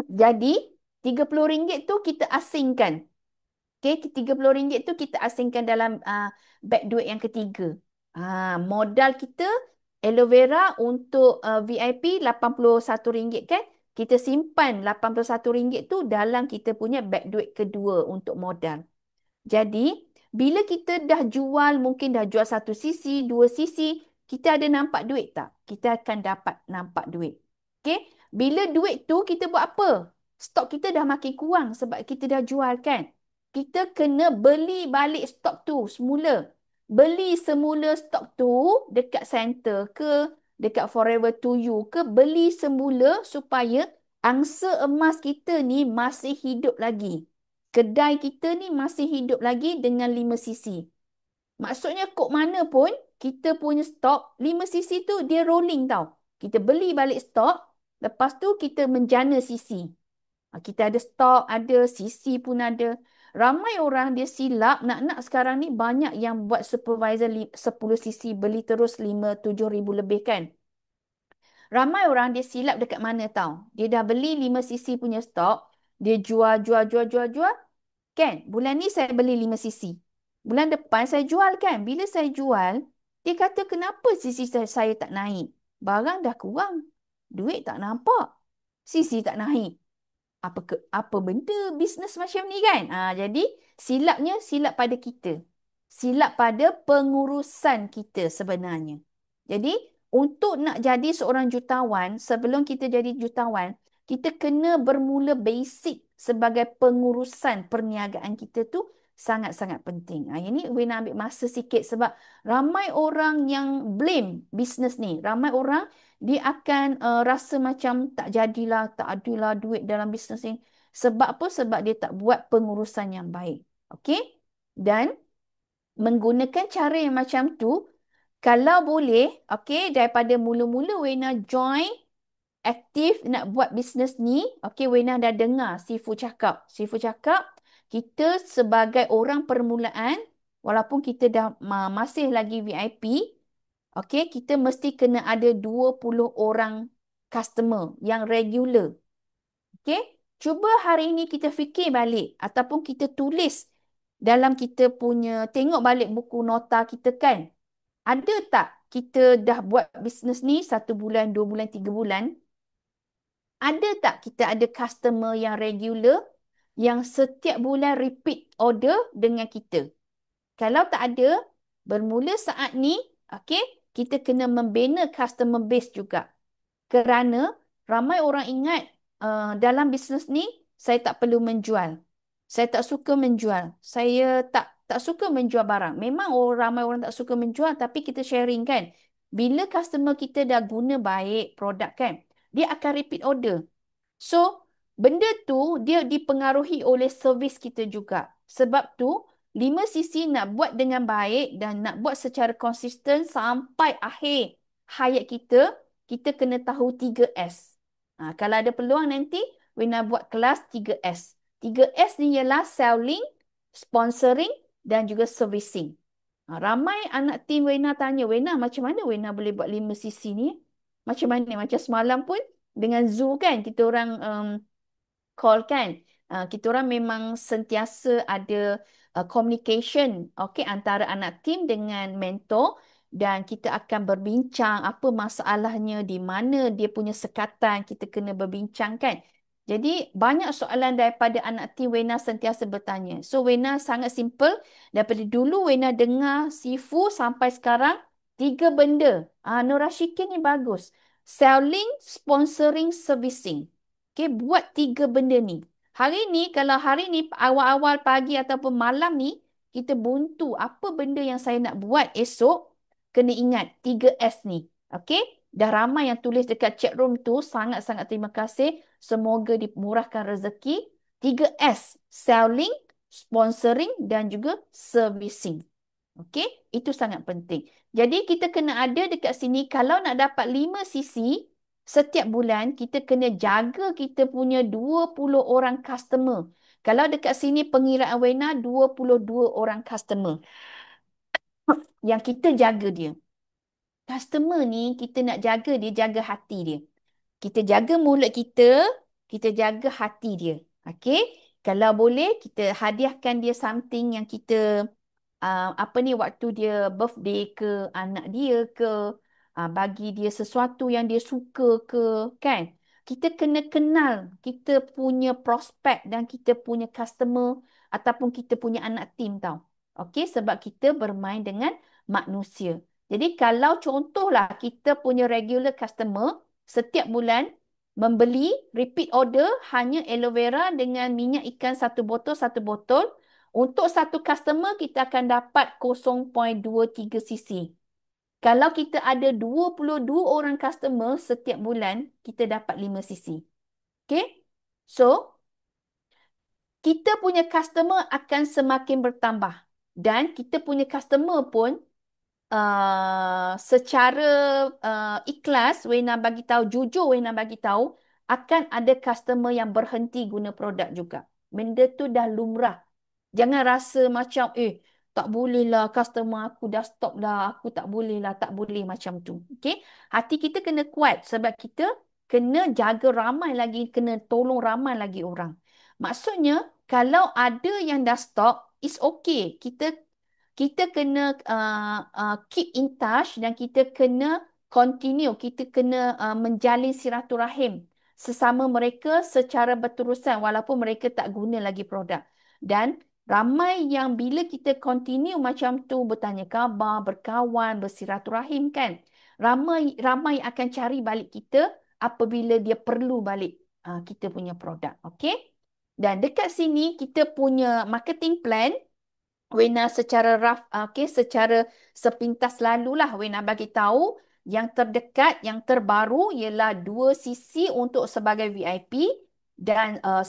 Jadi, RM30 tu kita asingkan. Okey, RM30 tu kita asingkan dalam beg duit yang ketiga. Modal kita aloe vera untuk VIP RM81 kan? Kita simpan RM81 tu dalam kita punya beg duit kedua untuk modal. Jadi, bila kita dah jual, mungkin dah jual satu sisi, dua sisi, kita ada nampak duit tak? Kita akan dapat nampak duit. Okey? Bila duit tu kita buat apa? Stok kita dah makin kurang sebab kita dah jual kan? Kita kena beli balik stok tu semula. Beli semula stok tu dekat center ke, dekat Forever to You ke, beli semula supaya angsa emas kita ni masih hidup lagi. Kedai kita ni masih hidup lagi dengan 5 sisi. Maksudnya kok mana pun kita punya stok 5 sisi tu dia rolling tau. Kita beli balik stok, lepas tu kita menjana sisi. Kita ada stok, ada sisi pun ada. Ramai orang dia silap nak-nak sekarang ni banyak yang buat supervisor 10 sisi beli terus 5 7 ribu lebih kan. Ramai orang dia silap dekat mana tau. Dia dah beli 5 sisi punya stok, dia jual. Kan? Bulan ni saya beli 5 sisi. Bulan depan saya jual kan? Bila saya jual, dia kata kenapa sisi saya tak naik? Barang dah kurang. Duit tak nampak. Sisi tak naik. Apa benda bisnes macam ni kan? Jadi silapnya silap pada kita. Silap pada pengurusan kita sebenarnya. Jadi untuk nak jadi seorang jutawan, sebelum kita jadi jutawan, kita kena bermula basic sebagai pengurusan perniagaan kita tu sangat-sangat penting. Ini Wina ambil masa sikit sebab ramai orang yang blame bisnes ni. Ramai orang dia akan rasa macam tak jadilah, tak adalah duit dalam bisnes ni. Sebab apa? Sebab dia tak buat pengurusan yang baik. Okey? Dan menggunakan cara yang macam tu, kalau boleh, okey, daripada mula-mula Wena join aktif nak buat bisnes ni, okey, Wena dah dengar Sifu cakap. Sifu cakap, kita sebagai orang permulaan, walaupun kita dah masih lagi VIP, okey, kita mesti kena ada 20 orang customer yang regular. Okey, cuba hari ini kita fikir balik ataupun kita tulis dalam kita punya, tengok balik buku nota kita kan. Ada tak kita dah buat bisnes ni 1 bulan, 2 bulan, 3 bulan? Ada tak kita ada customer yang regular yang setiap bulan repeat order dengan kita? Kalau tak ada, bermula saat ni, okey, kita kena membina customer base juga. Kerana ramai orang ingat dalam bisnes ni saya tak perlu menjual. Saya tak suka menjual. Saya tak suka menjual barang. Memang ramai orang tak suka menjual tapi kita sharing kan. Bila customer kita dah guna baik produk kan, dia akan repeat order. So, benda tu dia dipengaruhi oleh servis kita juga. Sebab tu, 5 sisi nak buat dengan baik dan nak buat secara konsisten sampai akhir hayat kita, kita kena tahu 3S. Kalau ada peluang nanti, Wina buat kelas 3S. 3S ni ialah selling, sponsoring dan juga servicing. Ramai anak tim Wina tanya, Wina macam mana Wina boleh buat 5 sisi ni? Macam mana? Macam semalam pun dengan Zoo kan, kita orang call kan. Kita orang memang sentiasa ada communication, okay, antara anak tim dengan mentor dan kita akan berbincang apa masalahnya, di mana dia punya sekatan, kita kena berbincang kan. Jadi banyak soalan daripada anak tim Wena sentiasa bertanya. So Wena sangat simple. Daripada dulu Wena dengar Sifu sampai sekarang 3 benda. Nora Shikin ni bagus. Selling, sponsoring, servicing. Okay, buat 3 benda ni. Hari ni, kalau hari ni awal-awal pagi ataupun malam ni, kita buntu apa benda yang saya nak buat esok, kena ingat 3S ni. Okay, dah ramai yang tulis dekat chat room tu. Sangat-sangat terima kasih. Semoga dimurahkan rezeki. 3S, selling, sponsoring dan juga servicing. Okey, itu sangat penting. Jadi kita kena ada dekat sini, kalau nak dapat 5 sisi setiap bulan, kita kena jaga kita punya 20 orang customer. Kalau dekat sini pengiraan Wena 22 orang customer yang kita jaga dia. Customer ni kita nak jaga dia, jaga hati dia. Kita jaga mulut kita jaga hati dia. Okey, kalau boleh kita hadiahkan dia something yang kita apa ni waktu dia birthday ke anak dia ke, bagi dia sesuatu yang dia suka ke, kan? Kita kena kenal kita punya prospek dan kita punya customer ataupun kita punya anak tim tau. Okey, sebab kita bermain dengan manusia. Jadi kalau contohlah kita punya regular customer setiap bulan membeli repeat order hanya aloe vera dengan minyak ikan satu botol, untuk satu customer kita akan dapat 0.23 cc. Kalau kita ada 22 orang customer setiap bulan, kita dapat 5 cc. Okay? So, kita punya customer akan semakin bertambah. Dan kita punya customer pun secara ikhlas, Wena bagi tahu, jujur Wena bagi tahu, akan ada customer yang berhenti guna produk juga. Benda tu dah lumrah. Jangan rasa macam, tak boleh lah customer aku dah stop dah. Aku tak boleh lah, tak boleh macam tu. Okay? Hati kita kena kuat sebab kita kena jaga ramai lagi, kena tolong ramai lagi orang. Maksudnya, kalau ada yang dah stop, it's okay. Kita kena keep in touch dan kita kena continue. Kita kena menjalin silaturahim sesama mereka secara berterusan walaupun mereka tak guna lagi produk. Dan ramai yang bila kita continue macam tu bertanya khabar, berkawan, bersilaturahim kan. Ramai ramai akan cari balik kita apabila dia perlu balik kita punya produk. Okey? Dan dekat sini kita punya marketing plan Wena secara rough, okay, secara sepintas lalulah Wena bagi tahu yang terdekat, yang terbaru ialah 2 cc untuk sebagai VIP dan 10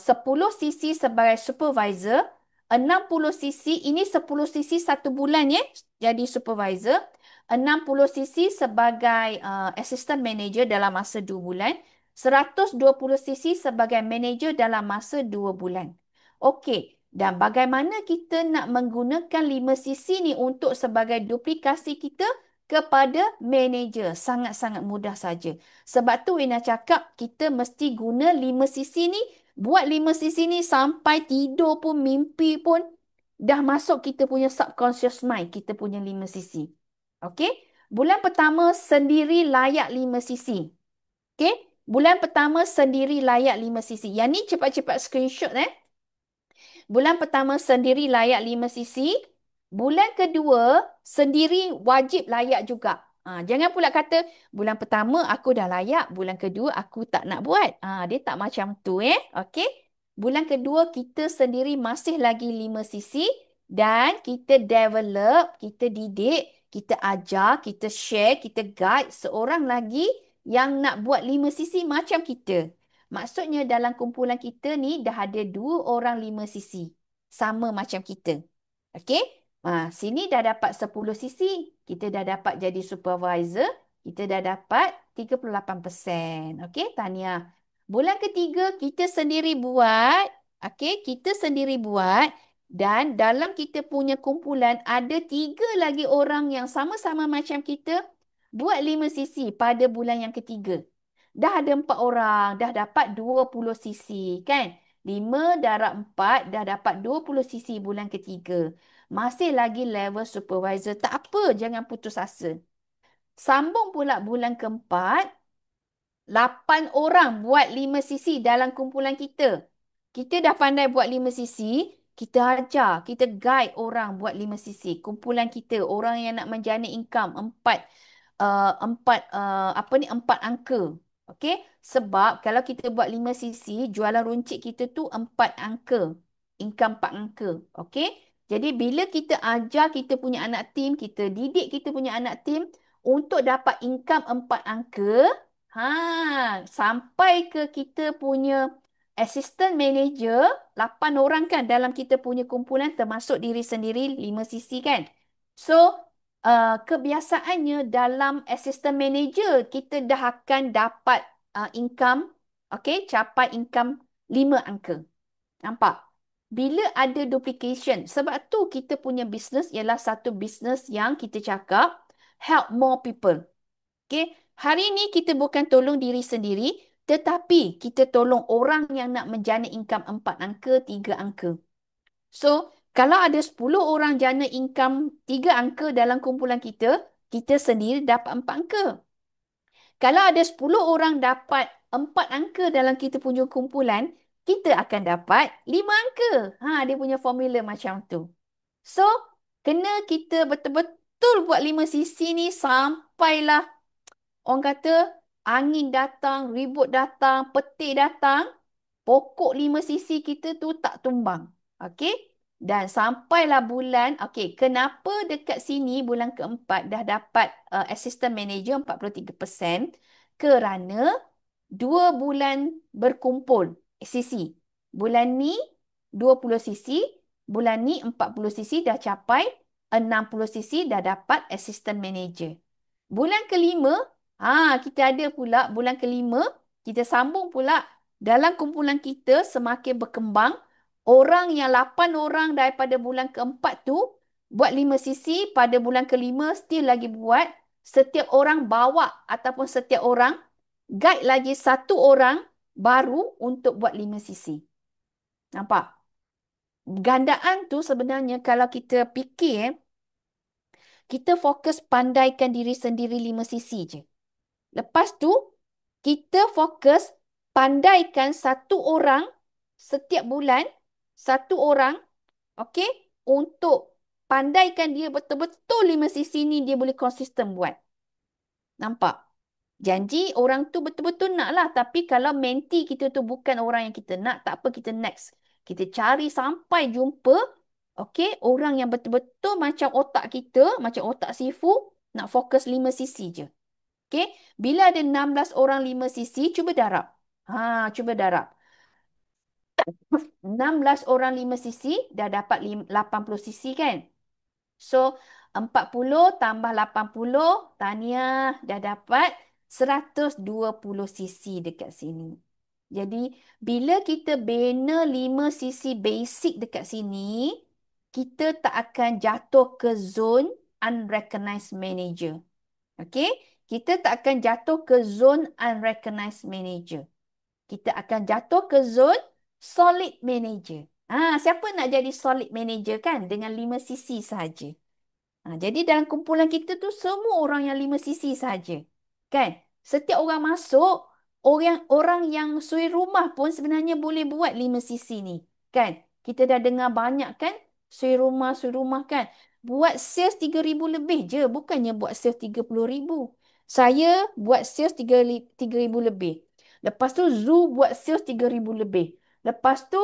cc sebagai supervisor, 60 cc ini 10 cc satu bulan ya jadi supervisor, 60 cc sebagai assistant manager dalam masa 2 bulan, 120 cc sebagai manager dalam masa 2 bulan. Okey. Dan bagaimana kita nak menggunakan 5cc ni untuk sebagai duplikasi kita kepada manager. Sangat-sangat mudah saja. Sebab tu Wina cakap kita mesti guna 5cc ni. Buat 5cc ni sampai tidur pun, mimpi pun dah masuk kita punya subconscious mind. Kita punya 5cc. Okey? Bulan pertama sendiri layak 5cc. Okey? Bulan pertama sendiri layak 5cc. Yang ni cepat-cepat screenshot Bulan pertama sendiri layak 5cc. Bulan kedua sendiri wajib layak juga. Jangan pula kata bulan pertama aku dah layak, bulan kedua aku tak nak buat. Dia tak macam tu Okey. Bulan kedua kita sendiri masih lagi 5cc dan kita develop, kita didik, kita ajar, kita share, kita guide seorang lagi yang nak buat 5cc macam kita. Maksudnya dalam kumpulan kita ni dah ada 2 orang 5cc. Sama macam kita. Okey? Sini dah dapat 10cc. Kita dah dapat jadi supervisor. Kita dah dapat 38%. Okey, tahniah. Bulan ketiga kita sendiri buat. Okey, kita sendiri buat. Dan dalam kita punya kumpulan ada 3 lagi orang yang sama-sama macam kita buat 5cc pada bulan yang ketiga. Dah ada 4 orang, dah dapat 20 cc kan? 5 darab 4 dah dapat 20 cc bulan ketiga. Masih lagi level supervisor. Tak apa, jangan putus asa. Sambung pula bulan keempat, 8 orang buat 5cc dalam kumpulan kita. Kita dah pandai buat 5cc, kita ajar, kita guide orang buat 5cc. Kumpulan kita, orang yang nak menjana income 4 angka. Okey, sebab kalau kita buat 5cc, jualan runcit kita tu 4 angka. Income 4 angka. Okey, jadi bila kita ajar kita punya anak tim, kita didik kita punya anak tim untuk dapat income 4 angka, sampai ke kita punya assistant manager, 8 orang kan dalam kita punya kumpulan termasuk diri sendiri 5cc kan. So, kebiasaannya dalam assistant manager kita dah akan dapat income, okay, capai income 5 angka. Nampak? Bila ada duplication, sebab tu kita punya business ialah satu business yang kita cakap help more people. Okay? Hari ni kita bukan tolong diri sendiri, Tetapi kita tolong orang yang nak menjana income 4 angka, 3 angka. So, kalau ada 10 orang jana income 3 angka dalam kumpulan kita, kita sendiri dapat 4 angka. Kalau ada 10 orang dapat 4 angka dalam kita punya kumpulan, kita akan dapat 5 angka. Dia punya formula macam tu. So, kena kita betul-betul buat 5 sisi ni sampailah orang kata angin datang, ribut datang, petir datang, pokok 5 sisi kita tu tak tumbang. Okey? Dan sampailah bulan, okey, kenapa dekat sini bulan keempat dah dapat assistant manager 43%? Kerana 2 bulan berkumpul sisi. Bulan ni 20 sisi, bulan ni 40 sisi dah capai 60 sisi dah dapat assistant manager. Bulan kelima, kita ada pula bulan kelima, kita sambung pula dalam kumpulan kita semakin berkembang, orang yang 8 orang daripada bulan keempat tu buat 5 sisi, pada bulan kelima still lagi buat, setiap orang bawa ataupun setiap orang guide lagi satu orang baru untuk buat 5 sisi. Nampak? Gandaan tu sebenarnya kalau kita fikir, kita fokus pandaikan diri sendiri 5 sisi je. Lepas tu, kita fokus pandaikan satu orang setiap bulan, satu orang, okey, untuk pandaikan dia betul-betul 5 sisi ni dia boleh konsisten buat. Nampak? Janji orang tu betul-betul nak lah. Tapi kalau menti kita tu bukan orang yang kita nak, tak apa, kita next. Kita cari sampai jumpa, okey, orang yang betul-betul macam otak kita, macam otak Sifu, nak fokus 5 sisi je. Okey, bila ada 16 orang 5 sisi, cuba darab. Cuba darab. 16 orang 5 sisi, dah dapat 80 sisi kan? So, 40 tambah 80, tahniah, dah dapat 120 sisi dekat sini. Jadi, bila kita bina 5 sisi basic dekat sini, kita tak akan jatuh ke zone unrecognized manager. Okey? Kita tak akan jatuh ke zone unrecognized manager. Kita akan jatuh ke zone solid manager. Siapa nak jadi solid manager kan? Dengan 5 sisi sahaja. Jadi dalam kumpulan kita tu semua orang yang 5 sisi saja. Kan? Setiap orang masuk, orang yang suri rumah pun sebenarnya boleh buat 5 sisi ni. Kan? Kita dah dengar banyak kan? Suri rumah kan? Buat sales 3,000 lebih je. Bukannya buat sales 30,000. Saya buat sales 3,000 lebih. Lepas tu Zu buat sales 3,000 lebih. Lepas tu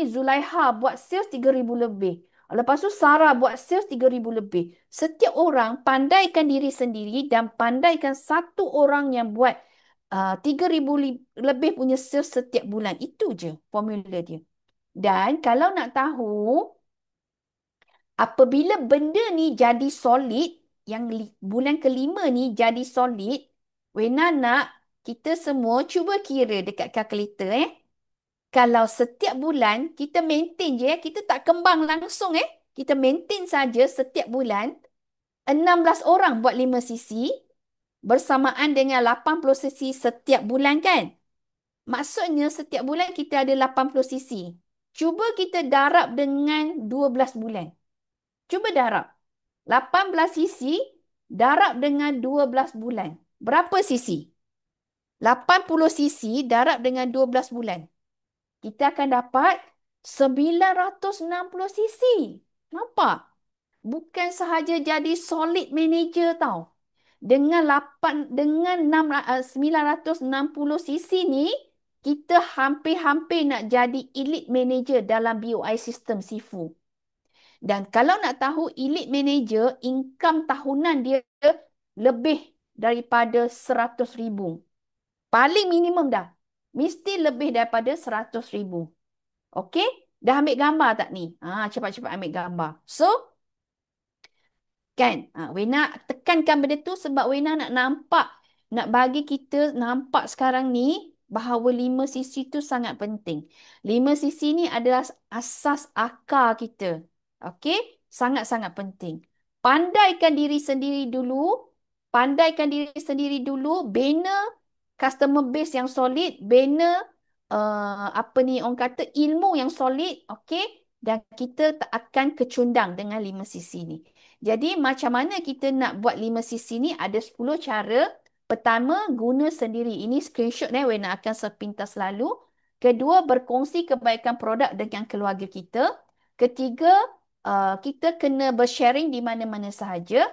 Zulaiha buat sales 3,000 lebih. Lepas tu Sarah buat sales 3,000 lebih. Setiap orang pandaikan diri sendiri dan pandaikan satu orang yang buat 3,000 lebih punya sales setiap bulan. Itu je formula dia. Dan kalau nak tahu apabila benda ni jadi solid, yang bulan kelima ni jadi solid, Wena nak kita semua cuba kira dekat kalkulator Kalau setiap bulan kita maintain je, kita tak kembang langsung Kita maintain saja setiap bulan 16 orang buat 5 sisi bersamaan dengan 80 sisi setiap bulan kan? Maksudnya setiap bulan kita ada 80 sisi. Cuba kita darab dengan 12 bulan. Cuba darab. 18 sisi darab dengan 12 bulan. Berapa sisi? 80 sisi darab dengan 12 bulan. Kita akan dapat 960 sisi. Nampak? Bukan sahaja jadi solid manager tau. Dengan 960 sisi ni, kita hampir-hampir nak jadi elite manager dalam BOI sistem Sifu. Dan kalau nak tahu elite manager, income tahunan dia lebih daripada 100,000. Paling minimum dah. Mesti lebih daripada 100,000. Okey? Dah ambil gambar tak ni? Cepat-cepat ambil gambar. So, kan? Wena tekankan benda tu sebab Wena nak nampak, nak bagi kita nampak sekarang ni bahawa 5 sisi tu sangat penting. 5 sisi ni adalah asas akar kita. Okey? Sangat-sangat penting. Pandaikan diri sendiri dulu. Pandaikan diri sendiri dulu. Bina customer base yang solid, bina apa ni orang kata ilmu yang solid, okey? Dan kita tak akan kecundang dengan 5 sisi ni. Jadi macam mana kita nak buat 5 sisi ni? Ada 10 cara. Pertama, guna sendiri. Ini screenshot Wena akan sepintas lalu. Kedua, berkongsi kebaikan produk dengan keluarga kita. Ketiga, kita kena bersharing di mana-mana sahaja.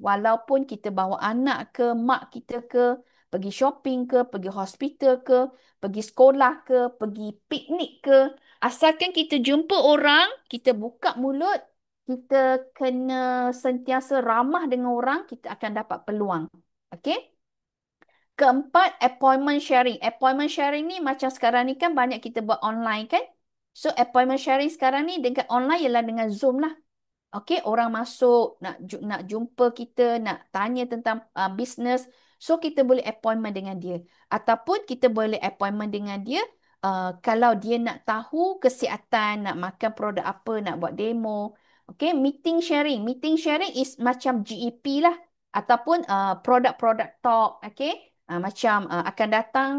Walaupun kita bawa anak ke, mak kita ke, pergi shopping ke, pergi hospital ke, pergi sekolah ke, pergi piknik ke. Asalkan kita jumpa orang, kita buka mulut, kita kena sentiasa ramah dengan orang, kita akan dapat peluang. Okey? Keempat, appointment sharing. Appointment sharing ni macam sekarang ni kan banyak kita buat online kan? So, appointment sharing sekarang ni dengan online ialah dengan Zoom lah. Okey, orang masuk nak jumpa kita, nak tanya tentang bisnes. So kita boleh appointment dengan dia. Ataupun kita boleh appointment dengan dia kalau dia nak tahu kesihatan, nak makan produk apa, nak buat demo. Okey, meeting sharing. Meeting sharing is macam GEP lah ataupun produk-produk talk, okey. Macam akan datang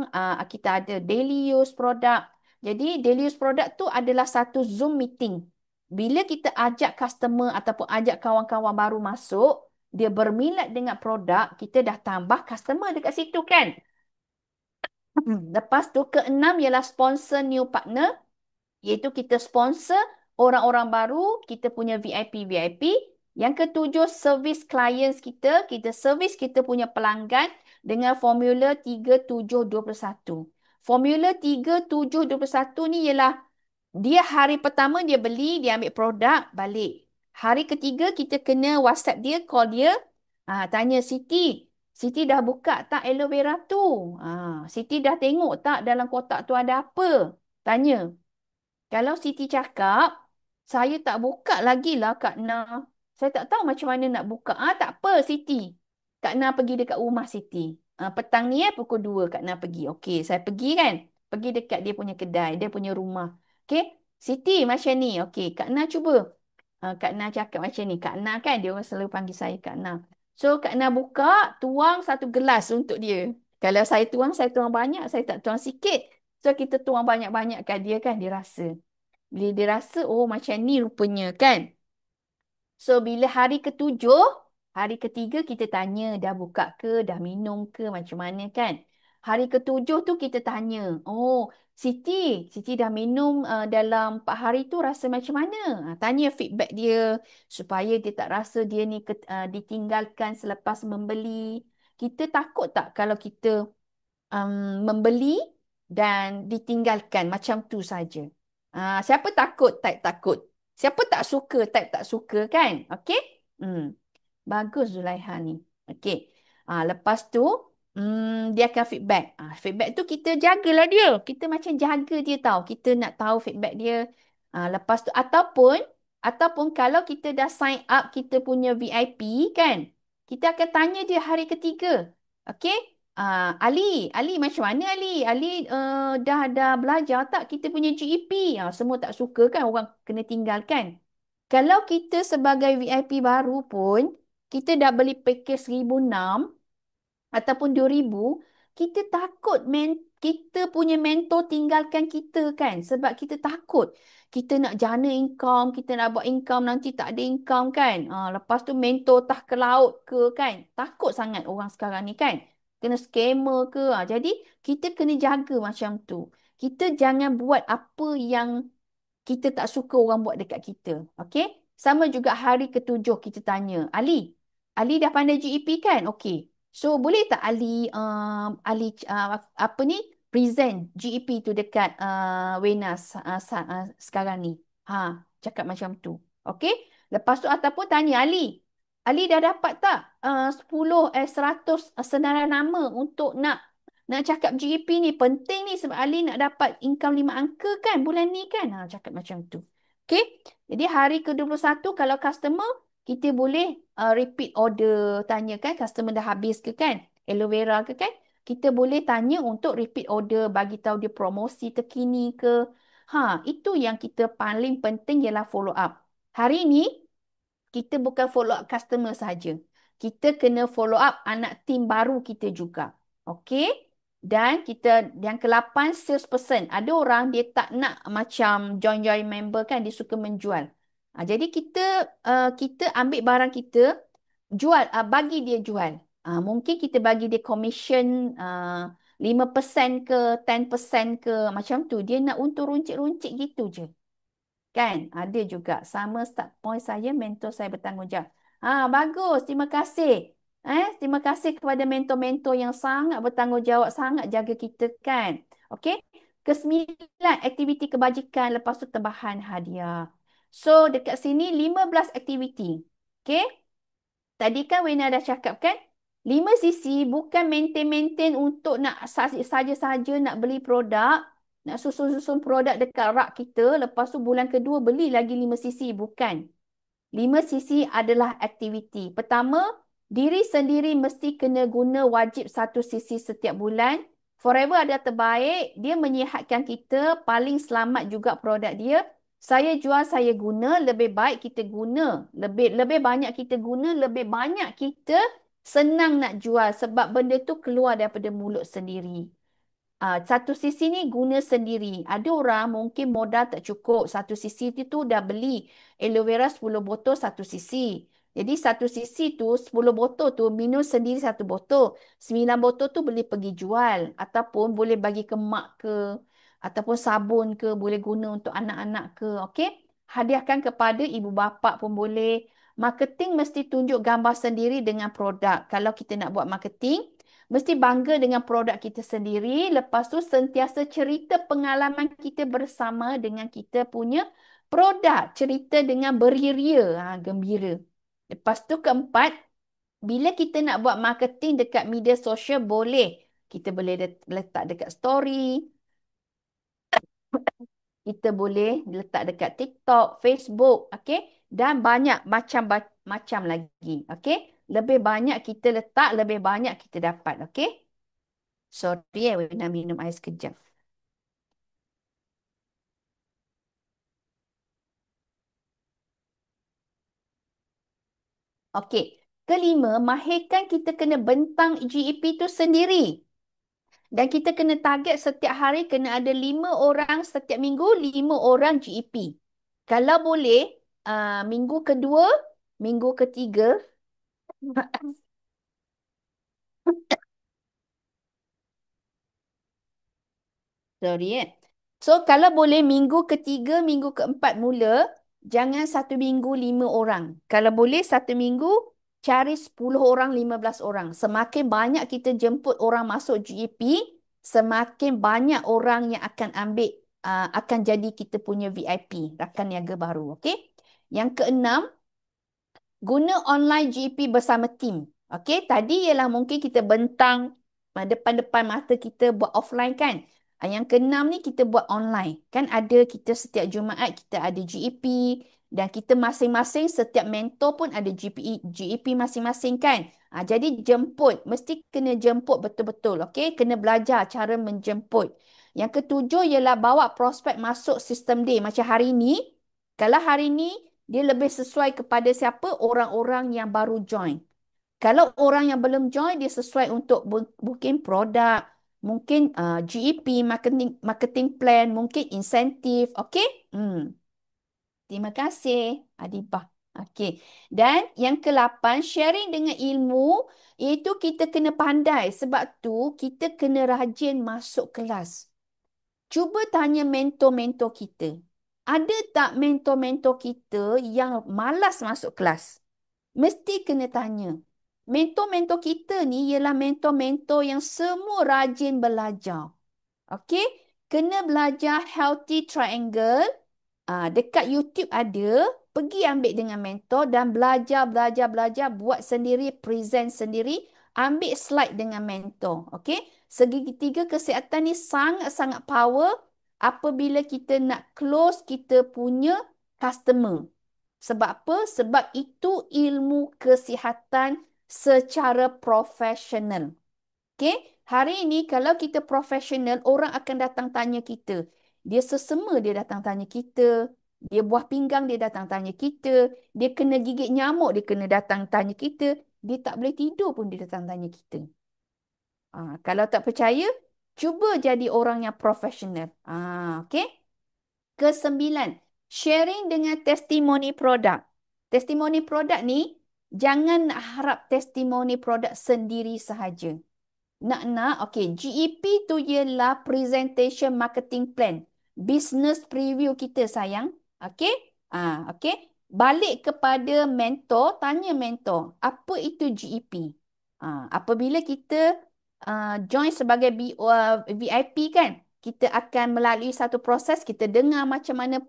kita ada daily use produk. Jadi daily use produk tu adalah satu Zoom meeting. Bila kita ajak customer ataupun ajak kawan-kawan baru masuk, dia berminat dengan produk, kita dah tambah customer dekat situ kan. Lepas tu keenam ialah sponsor new partner, iaitu kita sponsor orang-orang baru, kita punya VIP-VIP. Yang ketujuh, service clients kita, kita service kita punya pelanggan dengan formula 3721. Formula 3721 ni ialah dia hari pertama dia beli, dia ambil produk, balik. Hari ketiga kita kena WhatsApp dia, call dia. Tanya Siti, Siti dah buka tak aloe vera tu? Siti dah tengok tak dalam kotak tu ada apa? Tanya. Kalau Siti cakap, saya tak buka lagi lah Kak Na. Saya tak tahu macam mana nak buka. Tak apa Siti. Kak Na pergi dekat rumah Siti. Petang ni pukul 2 Kak Na pergi. Okey, saya pergi kan. Pergi dekat dia punya kedai, dia punya rumah. Okey, Siti macam ni. Okey, Kak Na cuba. Kak Na cakap macam ni. Kak Na kan, dia orang selalu panggil saya Kak Na. So, Kak Na buka, tuang satu gelas untuk dia. Kalau saya tuang banyak. Saya tak tuang sikit. So, kita tuang banyak-banyak kat dia kan, dia rasa. Bila dia rasa, oh macam ni rupanya kan. So, bila hari ketujuh, hari ketiga kita tanya, dah buka ke, dah minum ke, macam mana kan. Hari ketujuh tu kita tanya, oh Siti dah minum dalam 4 hari tu rasa macam mana? Tanya feedback dia supaya dia tak rasa dia ni ditinggalkan selepas membeli. Kita takut tak kalau kita membeli dan ditinggalkan macam tu saja. Siapa takut? Type takut. Siapa tak suka? Type tak suka kan? Okey? Bagus Zulaiha ni. Okey. Lepas tu dia akan feedback. Feedback tu kita jagalah dia. Kita macam jaga dia tahu. Kita nak tahu feedback dia. Lepas tu ataupun kalau kita dah sign up kita punya VIP kan? Kita akan tanya dia hari ketiga. Okey? Ali macam mana Ali? Ali dah belajar tak kita punya GEP? Semua tak suka kan orang kena tinggalkan. Kalau kita sebagai VIP baru pun, kita dah beli package 1,600 ataupun 2,000, kita takut kita punya mentor tinggalkan kita kan. Sebab kita takut. Kita nak jana income, kita nak buat income, nanti tak ada income kan. Lepas tu mentor tak ke laut ke kan. Takut sangat orang sekarang ni kan. Kena scammer ke. Jadi kita kena jaga macam tu. Kita jangan buat apa yang kita tak suka orang buat dekat kita. Okey? Sama juga hari ketujuh kita tanya, Ali dah pandai GEP kan? Okey. So boleh tak Ali apa ni present GEP tu dekat Wenas sekarang ni. Cakap macam tu. Okey? Lepas tu ataupun tanya Ali dah dapat tak 100 senarai nama untuk nak cakap GEP ni penting ni sebab Ali nak dapat income 5 angka kan bulan ni kan. Cakap macam tu. Okey. Jadi hari ke-21 kalau customer kita boleh repeat order, tanya kan customer dah habis ke kan? Aloe vera ke kan? Kita boleh tanya untuk repeat order, bagi tahu dia promosi terkini ke. Itu yang kita paling penting ialah follow up. Hari ni kita bukan follow up customer saja. Kita kena follow up anak tim baru kita juga. Okey? Dan kita yang ke-8 salesperson. Ada orang dia tak nak macam join-join member kan, dia suka menjual. Jadi kita ambil barang kita, jual, bagi dia jual. Mungkin kita bagi dia commission 5% ke 10% ke macam tu. Dia nak untung runcit-runcit gitu je. Kan? Ada juga. Sama start point saya, mentor saya bertanggungjawab. Bagus. Terima kasih. Terima kasih kepada mentor-mentor yang sangat bertanggungjawab, sangat jaga kita kan. Okey. Kesembilan, aktiviti kebajikan. Lepas tu tambahan hadiah. So, dekat sini 15 aktiviti. Okey. Tadi kan Wena dah cakap kan, 5 sisi bukan maintain-maintain untuk nak saja-saja nak beli produk, nak susun-susun produk dekat rak kita, lepas tu bulan kedua beli lagi 5 sisi. Bukan. 5 sisi adalah aktiviti. Pertama, diri sendiri mesti kena guna wajib satu sisi setiap bulan. Forever ada terbaik, dia menyihatkan kita, paling selamat juga produk dia. Saya jual, saya guna, lebih baik kita guna. Lebih lebih banyak kita guna, lebih banyak kita senang nak jual sebab benda tu keluar daripada mulut sendiri. Satu sisi ni guna sendiri. Ada orang mungkin modal tak cukup. Satu sisi tu dah beli aloe vera 10 botol satu sisi. Jadi satu sisi tu 10 botol tu minum sendiri satu botol. 9 botol tu boleh pergi jual. Ataupun boleh bagi ke mak ke. Ataupun sabun ke. Boleh guna untuk anak-anak ke. Okey. Hadiahkan kepada ibu bapa pun boleh. Marketing mesti tunjuk gambar sendiri dengan produk. Kalau kita nak buat marketing, mesti bangga dengan produk kita sendiri. Lepas tu sentiasa cerita pengalaman kita bersama dengan kita punya produk. Cerita dengan beria, gembira. Lepas tu keempat, bila kita nak buat marketing dekat media sosial boleh. Kita boleh letak dekat story. Kita boleh letak dekat TikTok, Facebook, okey? Dan banyak macam lagi, okey? Lebih banyak kita letak, lebih banyak kita dapat, okey? Sorry, nak minum air sekejap. Okey. Kelima, mahirkan kita kena bentang GEP tu sendiri. Dan kita kena target setiap hari kena ada 5 orang setiap minggu, 5 orang GEP. Kalau boleh, minggu kedua, minggu ketiga, sorry So, kalau boleh minggu ketiga, minggu keempat mula, jangan satu minggu 5 orang. Kalau boleh satu minggu, cari 10 orang, 15 orang. Semakin banyak kita jemput orang masuk GEP, semakin banyak orang yang akan ambil, akan jadi kita punya VIP, rakan niaga baru. Okey? Yang keenam, guna online GP bersama tim. Okey, tadi ialah mungkin kita bentang depan-depan mata kita buat offline kan. Yang keenam ni kita buat online. Kan ada kita setiap Jumaat kita ada GEP dan kita masing-masing setiap mentor pun ada GEP masing-masing kan. Jadi jemput, mesti kena jemput betul-betul. Okey, kena belajar cara menjemput. Yang ketujuh ialah bawa prospek masuk sistem day. Macam hari ni, kalau hari ni dia lebih sesuai kepada siapa? Orang-orang yang baru join. Kalau orang yang belum join, dia sesuai untuk booking produk, mungkin GEP, marketing plan, mungkin insentif. Okey? Terima kasih, Adibah. Okey. Dan yang ke-8, sharing dengan ilmu, iaitu kita kena pandai. Sebab tu, kita kena rajin masuk kelas. Cuba tanya mentor-mentor kita. Ada tak mentor-mentor kita yang malas masuk kelas? Mesti kena tanya. Mentor-mentor kita ni ialah mentor-mentor yang semua rajin belajar. Okey? Kena belajar healthy triangle. Dekat YouTube ada. Pergi ambil dengan mentor dan belajar, belajar, belajar. Buat sendiri, present sendiri. Ambil slide dengan mentor. Okey? Segitiga kesihatan ni sangat-sangat power apabila kita nak close kita punya customer. Sebab apa? Sebab itu ilmu kesihatan secara profesional. Okey? Hari ini kalau kita profesional, orang akan datang tanya kita. Dia sesama dia datang tanya kita. Dia buah pinggang dia datang tanya kita. Dia kena gigit nyamuk dia kena datang tanya kita. Dia tak boleh tidur pun dia datang tanya kita. Kalau tak percaya, Cuba jadi orang yang profesional. Okey. Kesembilan, sharing dengan testimoni produk. Testimoni produk ni, jangan nak harap testimoni produk sendiri sahaja. Okey, GEP tu ialah presentation marketing plan. Business preview kita sayang. Okey? Okey. Balik kepada mentor, tanya mentor, apa itu GEP? Apabila kita join sebagai VIP kan, kita akan melalui satu proses, kita dengar macam mana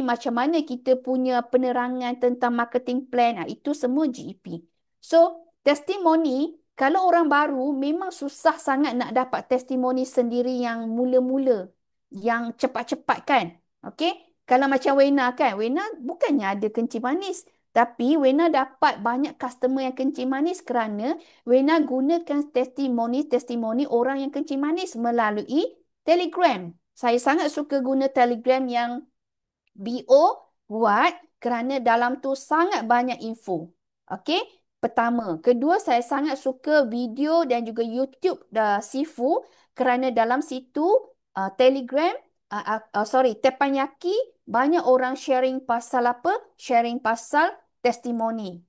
macam mana kita punya penerangan tentang marketing plan. Itu semua GEP. So, testimoni, kalau orang baru memang susah sangat nak dapat testimoni sendiri yang mula-mula, yang cepat-cepat kan. Okey? Kalau macam Wena kan, Wena bukannya ada kencing manis, tapi Wena dapat banyak customer yang kencing manis kerana Wena gunakan testimoni orang yang kencing manis melalui Telegram. Saya sangat suka guna Telegram yang BO buat kerana dalam tu sangat banyak info. Okey? Pertama. Kedua, saya sangat suka video dan juga YouTube Sifu kerana dalam situ Telegram, Teppanyaki, banyak orang sharing pasal apa? Sharing pasal testimoni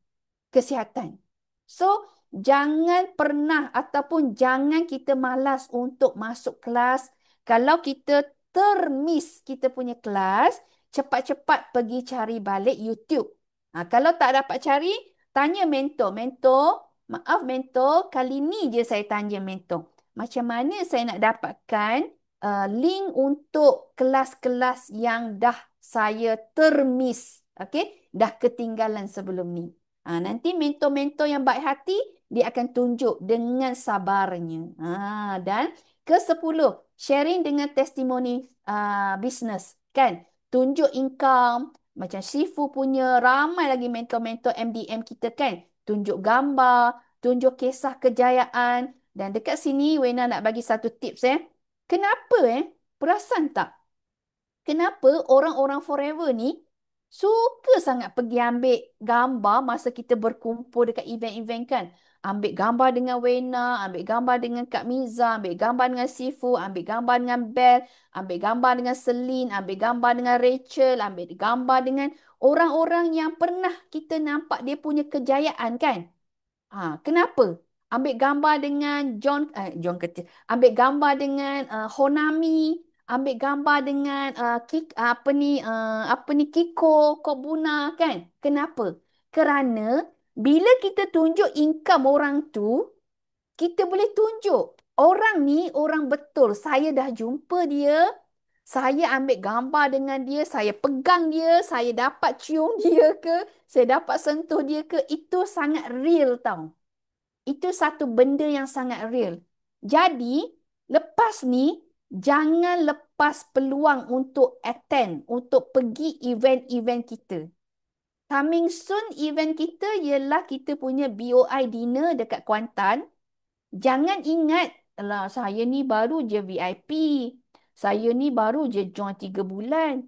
kesihatan. So, jangan pernah ataupun jangan kita malas untuk masuk kelas. Kalau kita termiss kita punya kelas, cepat-cepat pergi cari balik YouTube. Kalau tak dapat cari, tanya mentor. Maaf mentor, kali ni je saya tanya mentor. Macam mana saya nak dapatkan link untuk kelas-kelas yang dah saya termiss. Okay? Dah ketinggalan sebelum ni. Nanti mentor-mentor yang baik hati, dia akan tunjuk dengan sabarnya. Dan ke-10, sharing dengan testimoni bisnes. Kan? Tunjuk income. Macam Shifu punya, ramai lagi mentor-mentor MDM kita kan. Tunjuk gambar, tunjuk kisah kejayaan. Dan dekat sini, Wena nak bagi satu tips. Kenapa perasan tak? Kenapa orang-orang forever ni suka sangat pergi ambil gambar masa kita berkumpul dekat event-event kan? Ambil gambar dengan Wena, ambil gambar dengan Kak Miza, ambil gambar dengan Sifu, ambil gambar dengan Bel, ambil gambar dengan Celine, ambil gambar dengan Rachel, ambil gambar dengan orang-orang yang pernah kita nampak dia punya kejayaan kan? Kenapa? Ambil gambar dengan John kecil. Ambil gambar dengan Honami, ambil gambar dengan Kiko, Kobuna kan? Kenapa? Kerana bila kita tunjuk income orang tu, kita boleh tunjuk orang ni orang betul. Saya dah jumpa dia, saya ambil gambar dengan dia, saya pegang dia, saya dapat cium dia ke, saya dapat sentuh dia ke, itu sangat real tau. Itu satu benda yang sangat real. Jadi, lepas ni, jangan lepas peluang untuk attend, untuk pergi event-event kita. Coming soon event kita ialah kita punya BOI dinner dekat Kuantan. Jangan ingat, lah saya ni baru je VIP. Saya ni baru je join 3 bulan.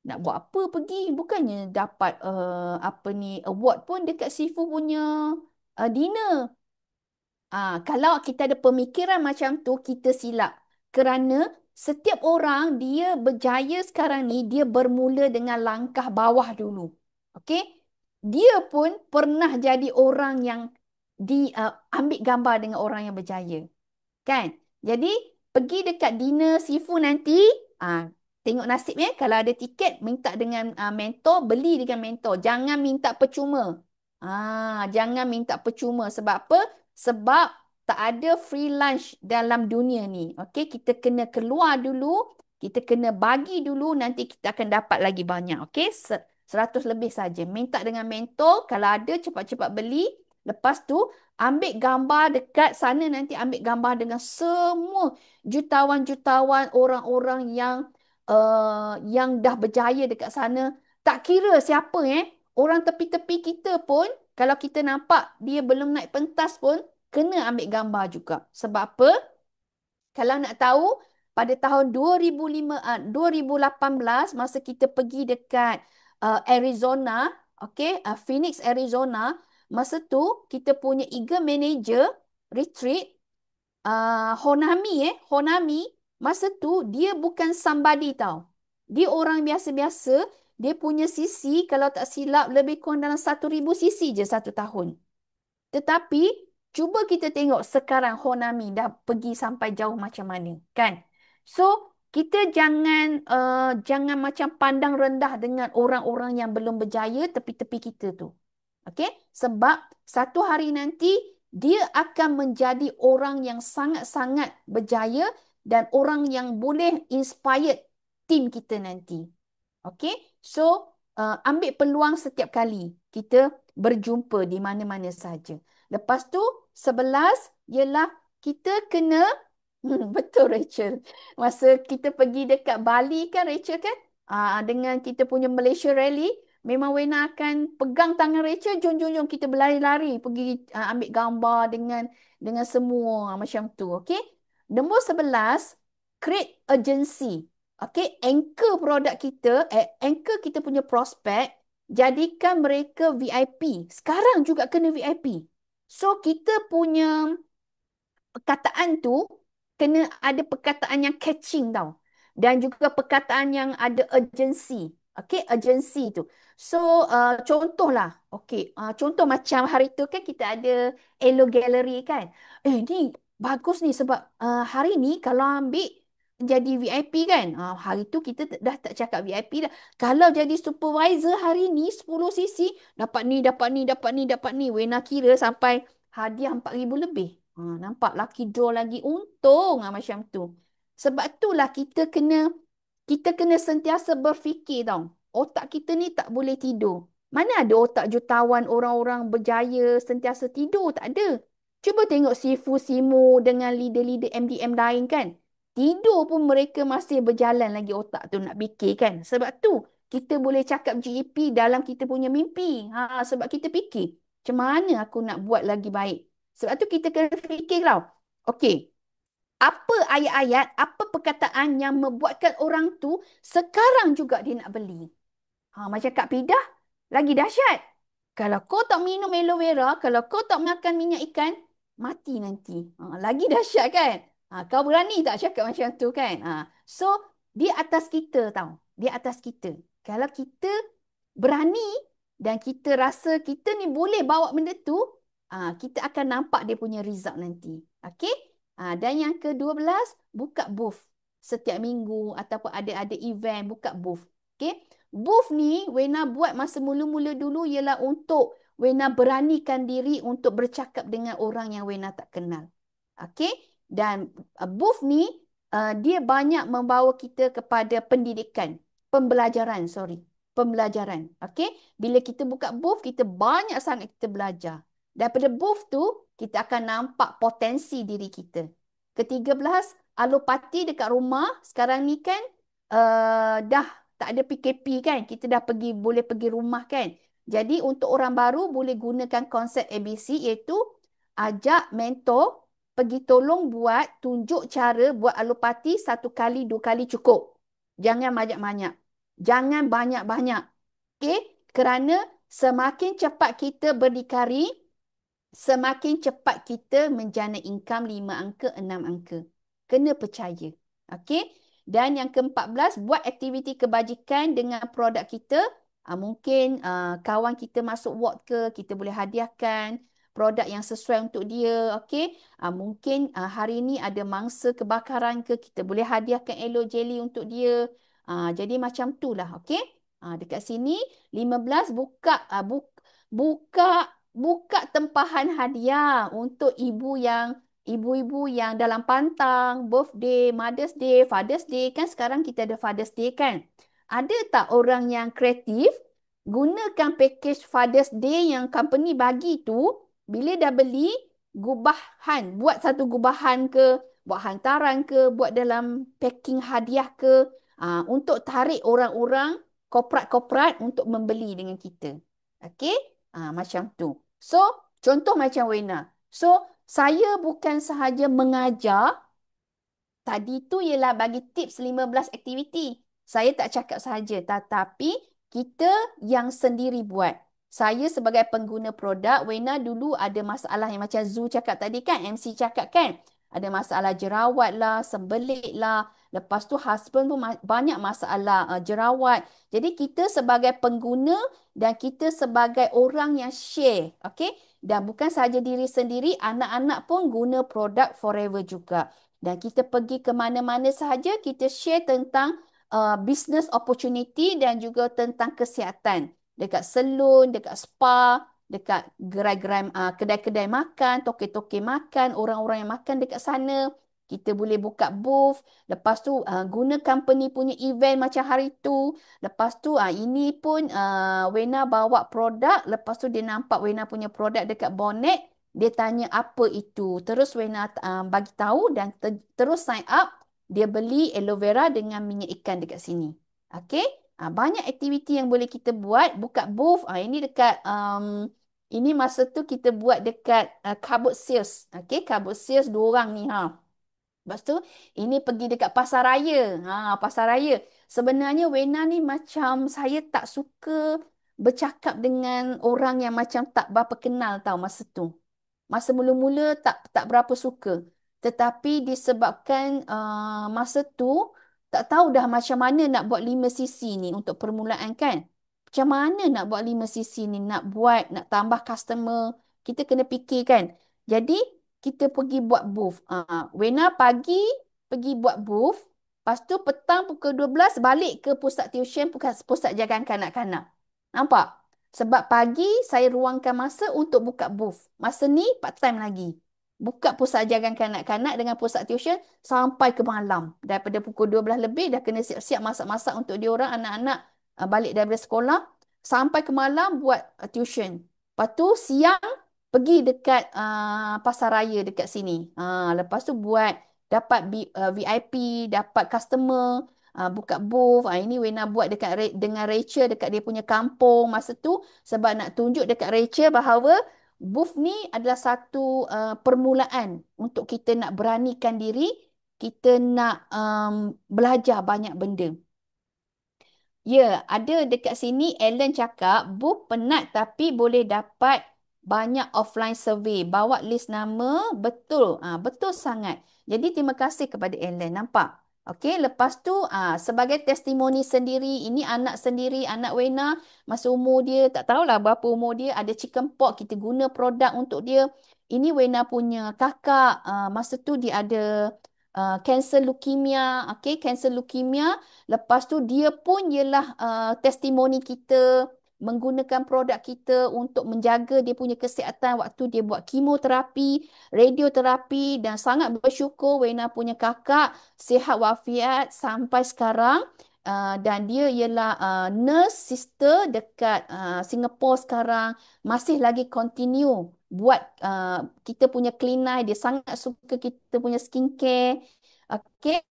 Nak buat apa pergi? Bukannya dapat award pun dekat Sifu punya dinner. Kalau kita ada pemikiran macam tu, kita silap. Kerana setiap orang dia berjaya sekarang ni, dia bermula dengan langkah bawah dulu. Okey? Dia pun pernah jadi orang yang ambil gambar dengan orang yang berjaya. Kan? Jadi, pergi dekat dinner Sifu nanti, tengok nasib kalau ada tiket, minta dengan mentor, beli dengan mentor. Jangan minta percuma. Jangan minta percuma. Sebab apa? Sebab tak ada free lunch dalam dunia ni. Okey, kita kena keluar dulu, kita kena bagi dulu, nanti kita akan dapat lagi banyak. Okey, 100 lebih saja. Minta dengan mentor, kalau ada cepat-cepat beli. Lepas tu, ambil gambar dekat sana, nanti ambil gambar dengan semua jutawan-jutawan orang-orang yang dah berjaya dekat sana. Tak kira siapa orang tepi-tepi kita pun, kalau kita nampak dia belum naik pentas pun, kena ambil gambar juga. Sebab apa? Kalau nak tahu, pada tahun 2018, masa kita pergi dekat Arizona, Phoenix, Arizona, masa tu kita punya Eagle Manager retreat, Honami masa tu dia bukan somebody tau. Dia orang biasa-biasa, dia punya sisi kalau tak silap lebih kurang dalam 1,000 cc je satu tahun. Tetapi cuba kita tengok sekarang Honami dah pergi sampai jauh macam mana, kan? So, kita jangan macam pandang rendah dengan orang-orang yang belum berjaya tepi-tepi kita tu. Okey? Sebab satu hari nanti dia akan menjadi orang yang sangat-sangat berjaya dan orang yang boleh inspired tim kita nanti. Okey? So, ambil peluang setiap kali kita berjumpa di mana-mana saja. Lepas tu, 11 ialah kita kena betul Rachel. Masa kita pergi dekat Bali kan Rachel kan? Dengan kita punya Malaysia Rally, memang Wena akan pegang tangan Rachel, jom jom jom kita berlari-lari pergi ambil gambar dengan semua macam tu, okey? Nombor 11, create urgency. Okey, anchor produk kita, anchor kita punya prospek, jadikan mereka VIP. Sekarang juga kena VIP. So kita punya perkataan tu kena ada perkataan yang catching tau. Dan juga perkataan yang ada urgency. Okay, urgency tu. So, contohlah. Okay, contoh macam hari tu kan kita ada Elo Gallery kan. Ni bagus ni sebab hari ni kalau ambil jadi VIP kan. Hari tu kita dah tak cakap VIP dah. Kalau jadi supervisor hari ni 10 cc dapat ni, dapat ni, dapat ni, dapat ni. Wena kira sampai hadiah 4,000 lebih. Nampak lucky draw lagi untung macam tu. Sebab itulah kita kena sentiasa berfikir tau. Otak kita ni tak boleh tidur. Mana ada otak jutawan orang-orang berjaya sentiasa tidur? Tak ada. Cuba tengok Sifu Simu dengan leader-leader MDM lain kan. Tidur pun mereka masih berjalan lagi otak tu nak fikir kan. Sebab tu kita boleh cakap GEP dalam kita punya mimpi. Sebab kita fikir macam mana aku nak buat lagi baik. Sebab tu kita kena fikir tau. Okey, apa ayat-ayat, apa perkataan yang membuatkan orang tu sekarang juga dia nak beli. Macam Kak Pidah, lagi dahsyat. Kalau kau tak minum aloe vera, kalau kau tak makan minyak ikan, mati nanti. Lagi dahsyat kan? Kau berani tak cakap macam tu kan? So, dia atas kita tau. Dia atas kita. Kalau kita berani dan kita rasa kita ni boleh bawa benda tu, kita akan nampak dia punya result nanti. Okey? Dan yang ke-12, buka booth. Setiap minggu ataupun ada event, buka booth. Okey? Booth ni Wena buat masa mula-mula dulu ialah untuk Wena beranikan diri untuk bercakap dengan orang yang Wena tak kenal. Okey? Dan booth ni dia banyak membawa kita kepada pendidikan, pembelajaran, sorry. Pembelajaran. Okey? Bila kita buka booth, kita banyak sangat kita belajar. Daripada booth tu, kita akan nampak potensi diri kita. Ke-13, alopati dekat rumah. Sekarang ni kan dah tak ada PKP kan. Kita dah boleh pergi rumah kan. Jadi untuk orang baru boleh gunakan konsep ABC iaitu ajak mentor pergi tolong tunjuk cara buat alopati 1 kali, 2 kali cukup. Jangan banyak-banyak. Jangan banyak-banyak. Okey? Kerana semakin cepat kita berdikari, semakin cepat kita menjana income 5 angka, 6 angka. Kena percaya. Okey? Dan yang ke-14, buat aktiviti kebajikan dengan produk kita. Mungkin kawan kita masuk ward ke, kita boleh hadiahkan produk yang sesuai untuk dia. Okey? Mungkin hari ini ada mangsa kebakaran ke, kita boleh hadiahkan Elo Jelly untuk dia. Jadi macam tu lah. Okey? Dekat sini, 15, buka tempahan hadiah untuk ibu-ibu yang dalam pantang, birthday, Mother's Day, Father's Day. Kan sekarang kita ada Father's Day kan? Ada tak orang yang kreatif gunakan package Father's Day yang company bagi tu, bila dah beli, gubahan, buat satu gubahan ke, buat hantaran ke, buat dalam packing hadiah ke, untuk tarik orang-orang korporat-korporat untuk membeli dengan kita. Okey? Macam tu. So, contoh macam Wena. So, saya bukan sahaja mengajar, tadi tu ialah bagi tips 15 aktiviti. Saya tak cakap sahaja, tetapi kita yang sendiri buat. Saya sebagai pengguna produk, Wena dulu ada masalah yang macam Zu cakap tadi kan, MC cakap kan. ada masalah jerawat lah, sembelit lah. Lepas tu husband pun banyak masalah jerawat. Jadi kita sebagai pengguna dan kita sebagai orang yang share, okey? Dan bukan sahaja diri sendiri, anak-anak pun guna produk Forever juga. Dan kita pergi ke mana-mana sahaja, kita share tentang business opportunity dan juga tentang kesihatan. Dekat salon, dekat spa, dekat gerai-gerai kedai-kedai makan, toke-toke makan, orang-orang yang makan dekat sana. Kita boleh buka booth. Lepas tu guna company punya event macam hari tu. Lepas tu ini pun Wena bawa produk. Lepas tu dia nampak Wena punya produk dekat bonnet. Dia tanya apa itu. Terus Wena bagi tahu dan terus sign up. Dia beli aloe vera dengan minyak ikan dekat sini. Okey? Banyak aktiviti yang boleh kita buat. Buka booth. Ini dekat ini masa tu kita buat dekat Cabot Sales. Okey, Cabot Sales dua orang ni ha. Lepas tu ini pergi dekat pasar raya. Pasar raya. Sebenarnya Wena ni macam saya tak suka bercakap dengan orang yang macam tak berapa kenal tau masa tu. Masa mula-mula tak berapa suka. Tetapi disebabkan masa tu tak tahu dah macam mana nak buat 5cc ni untuk permulaan kan. Macam mana nak buat 5cc ni, nak tambah customer. Kita kena fikir kan. Jadi kita pergi buat booth. Wena pagi pergi buat booth. Lepas tu petang pukul 12 balik ke pusat tuition, pusat jagaan kanak-kanak. Nampak? Sebab pagi saya ruangkan masa untuk buka booth. Masa ni part time lagi. Buka pusat jagaan kanak-kanak dengan pusat tuition sampai ke malam. Daripada pukul 12 lebih dah kena siap-siap masak-masak untuk diorang anak-anak balik daripada sekolah. Sampai ke malam buat tuition. Lepas tu siang pergi dekat pasar raya dekat sini. Lepas tu buat dapat VIP, dapat customer. Buka booth. Ini Wena buat dengan Rachel dekat dia punya kampung masa tu sebab nak tunjuk dekat Rachel bahawa booth ni adalah satu permulaan untuk kita nak beranikan diri, kita nak belajar banyak benda. Ya, ada dekat sini Ellen cakap booth penat tapi boleh dapat banyak offline survey. Bawa list nama, betul. Betul sangat. Jadi terima kasih kepada Ellen. Nampak? Okey, lepas tu sebagai testimoni sendiri, ini anak sendiri, anak Wena, masa umur dia, tak tahulah berapa umur dia, ada chicken pox, kita guna produk untuk dia. Ini Wena punya kakak, masa tu dia ada cancer leukemia, okey, cancer leukemia. Lepas tu dia pun ialah testimoni kita menggunakan produk kita untuk menjaga dia punya kesihatan waktu dia buat kemoterapi, radioterapi dan sangat bersyukur Wena punya kakak sihat wafiat sampai sekarang. Dan dia ialah nurse sister dekat Singapore sekarang, masih lagi continue buat kita punya clean eye. Dia sangat suka kita punya skincare. Okey,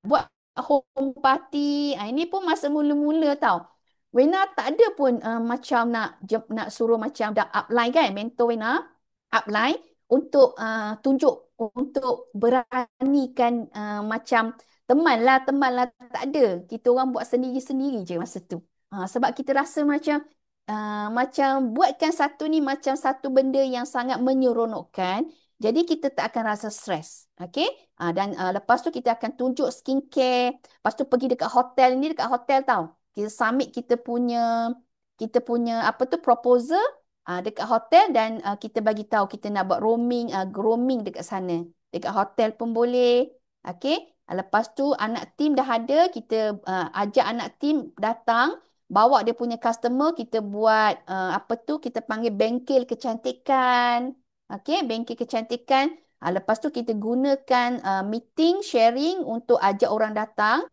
buat home party. Ini pun masa mula-mula tau. Wena tak ada pun macam nak suruh macam dah upline kan, mentor Wena upline untuk tunjuk untuk beranikan macam teman lah tak ada. Kita orang buat sendiri-sendiri je masa tu. Sebab kita rasa macam buatkan satu ni macam satu benda yang sangat menyeronokkan. Jadi kita tak akan rasa stres. Okey? Dan lepas tu kita akan tunjuk skincare. Lepas tu pergi dekat hotel ni, dekat hotel tau. Kita submit kita punya apa tu proposal dekat hotel dan kita bagi tahu kita nak buat grooming dekat sana. Dekat hotel pun boleh. Okey? Lepas tu anak tim dah ada, kita ajak anak tim datang, bawa dia punya customer, kita buat apa tu kita panggil bengkel kecantikan. Okey, bengkel kecantikan. Lepas tu kita gunakan meeting, sharing untuk ajak orang datang.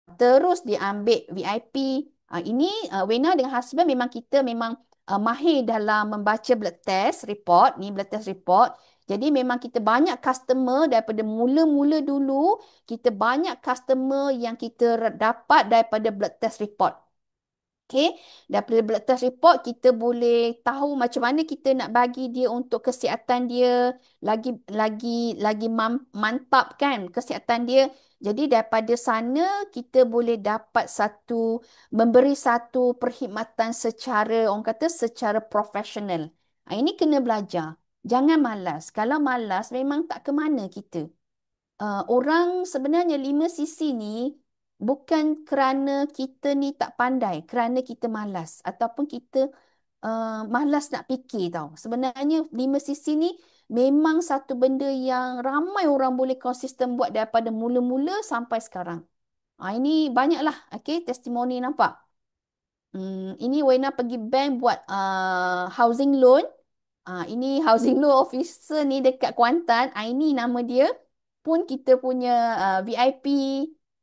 Terus diambil VIP. Ini Wena dengan husband memang mahir dalam membaca blood test report. Ni blood test report. Jadi memang kita banyak customer daripada mula-mula dulu. Kita banyak customer yang kita dapat daripada blood test report. Okey, daripada blood test report kita boleh tahu macam mana kita nak bagi dia untuk kesihatan dia lagi mantap kan kesihatan dia. Jadi daripada sana kita boleh dapat memberi satu perkhidmatan secara orang kata secara profesional. Ini kena belajar. Jangan malas. Kalau malas, memang tak ke mana kita. Orang sebenarnya 5cc ni bukan kerana kita ni tak pandai, kerana kita malas ataupun kita malas nak fikir tau. Sebenarnya 5cc ni memang satu benda yang ramai orang boleh konsisten buat daripada mula-mula sampai sekarang. Ini banyaklah, okay, testimoni nampak. Ini Wena pergi bank buat housing loan. Ini housing loan officer ni dekat Kuantan. Ini nama dia. Pun kita punya VIP.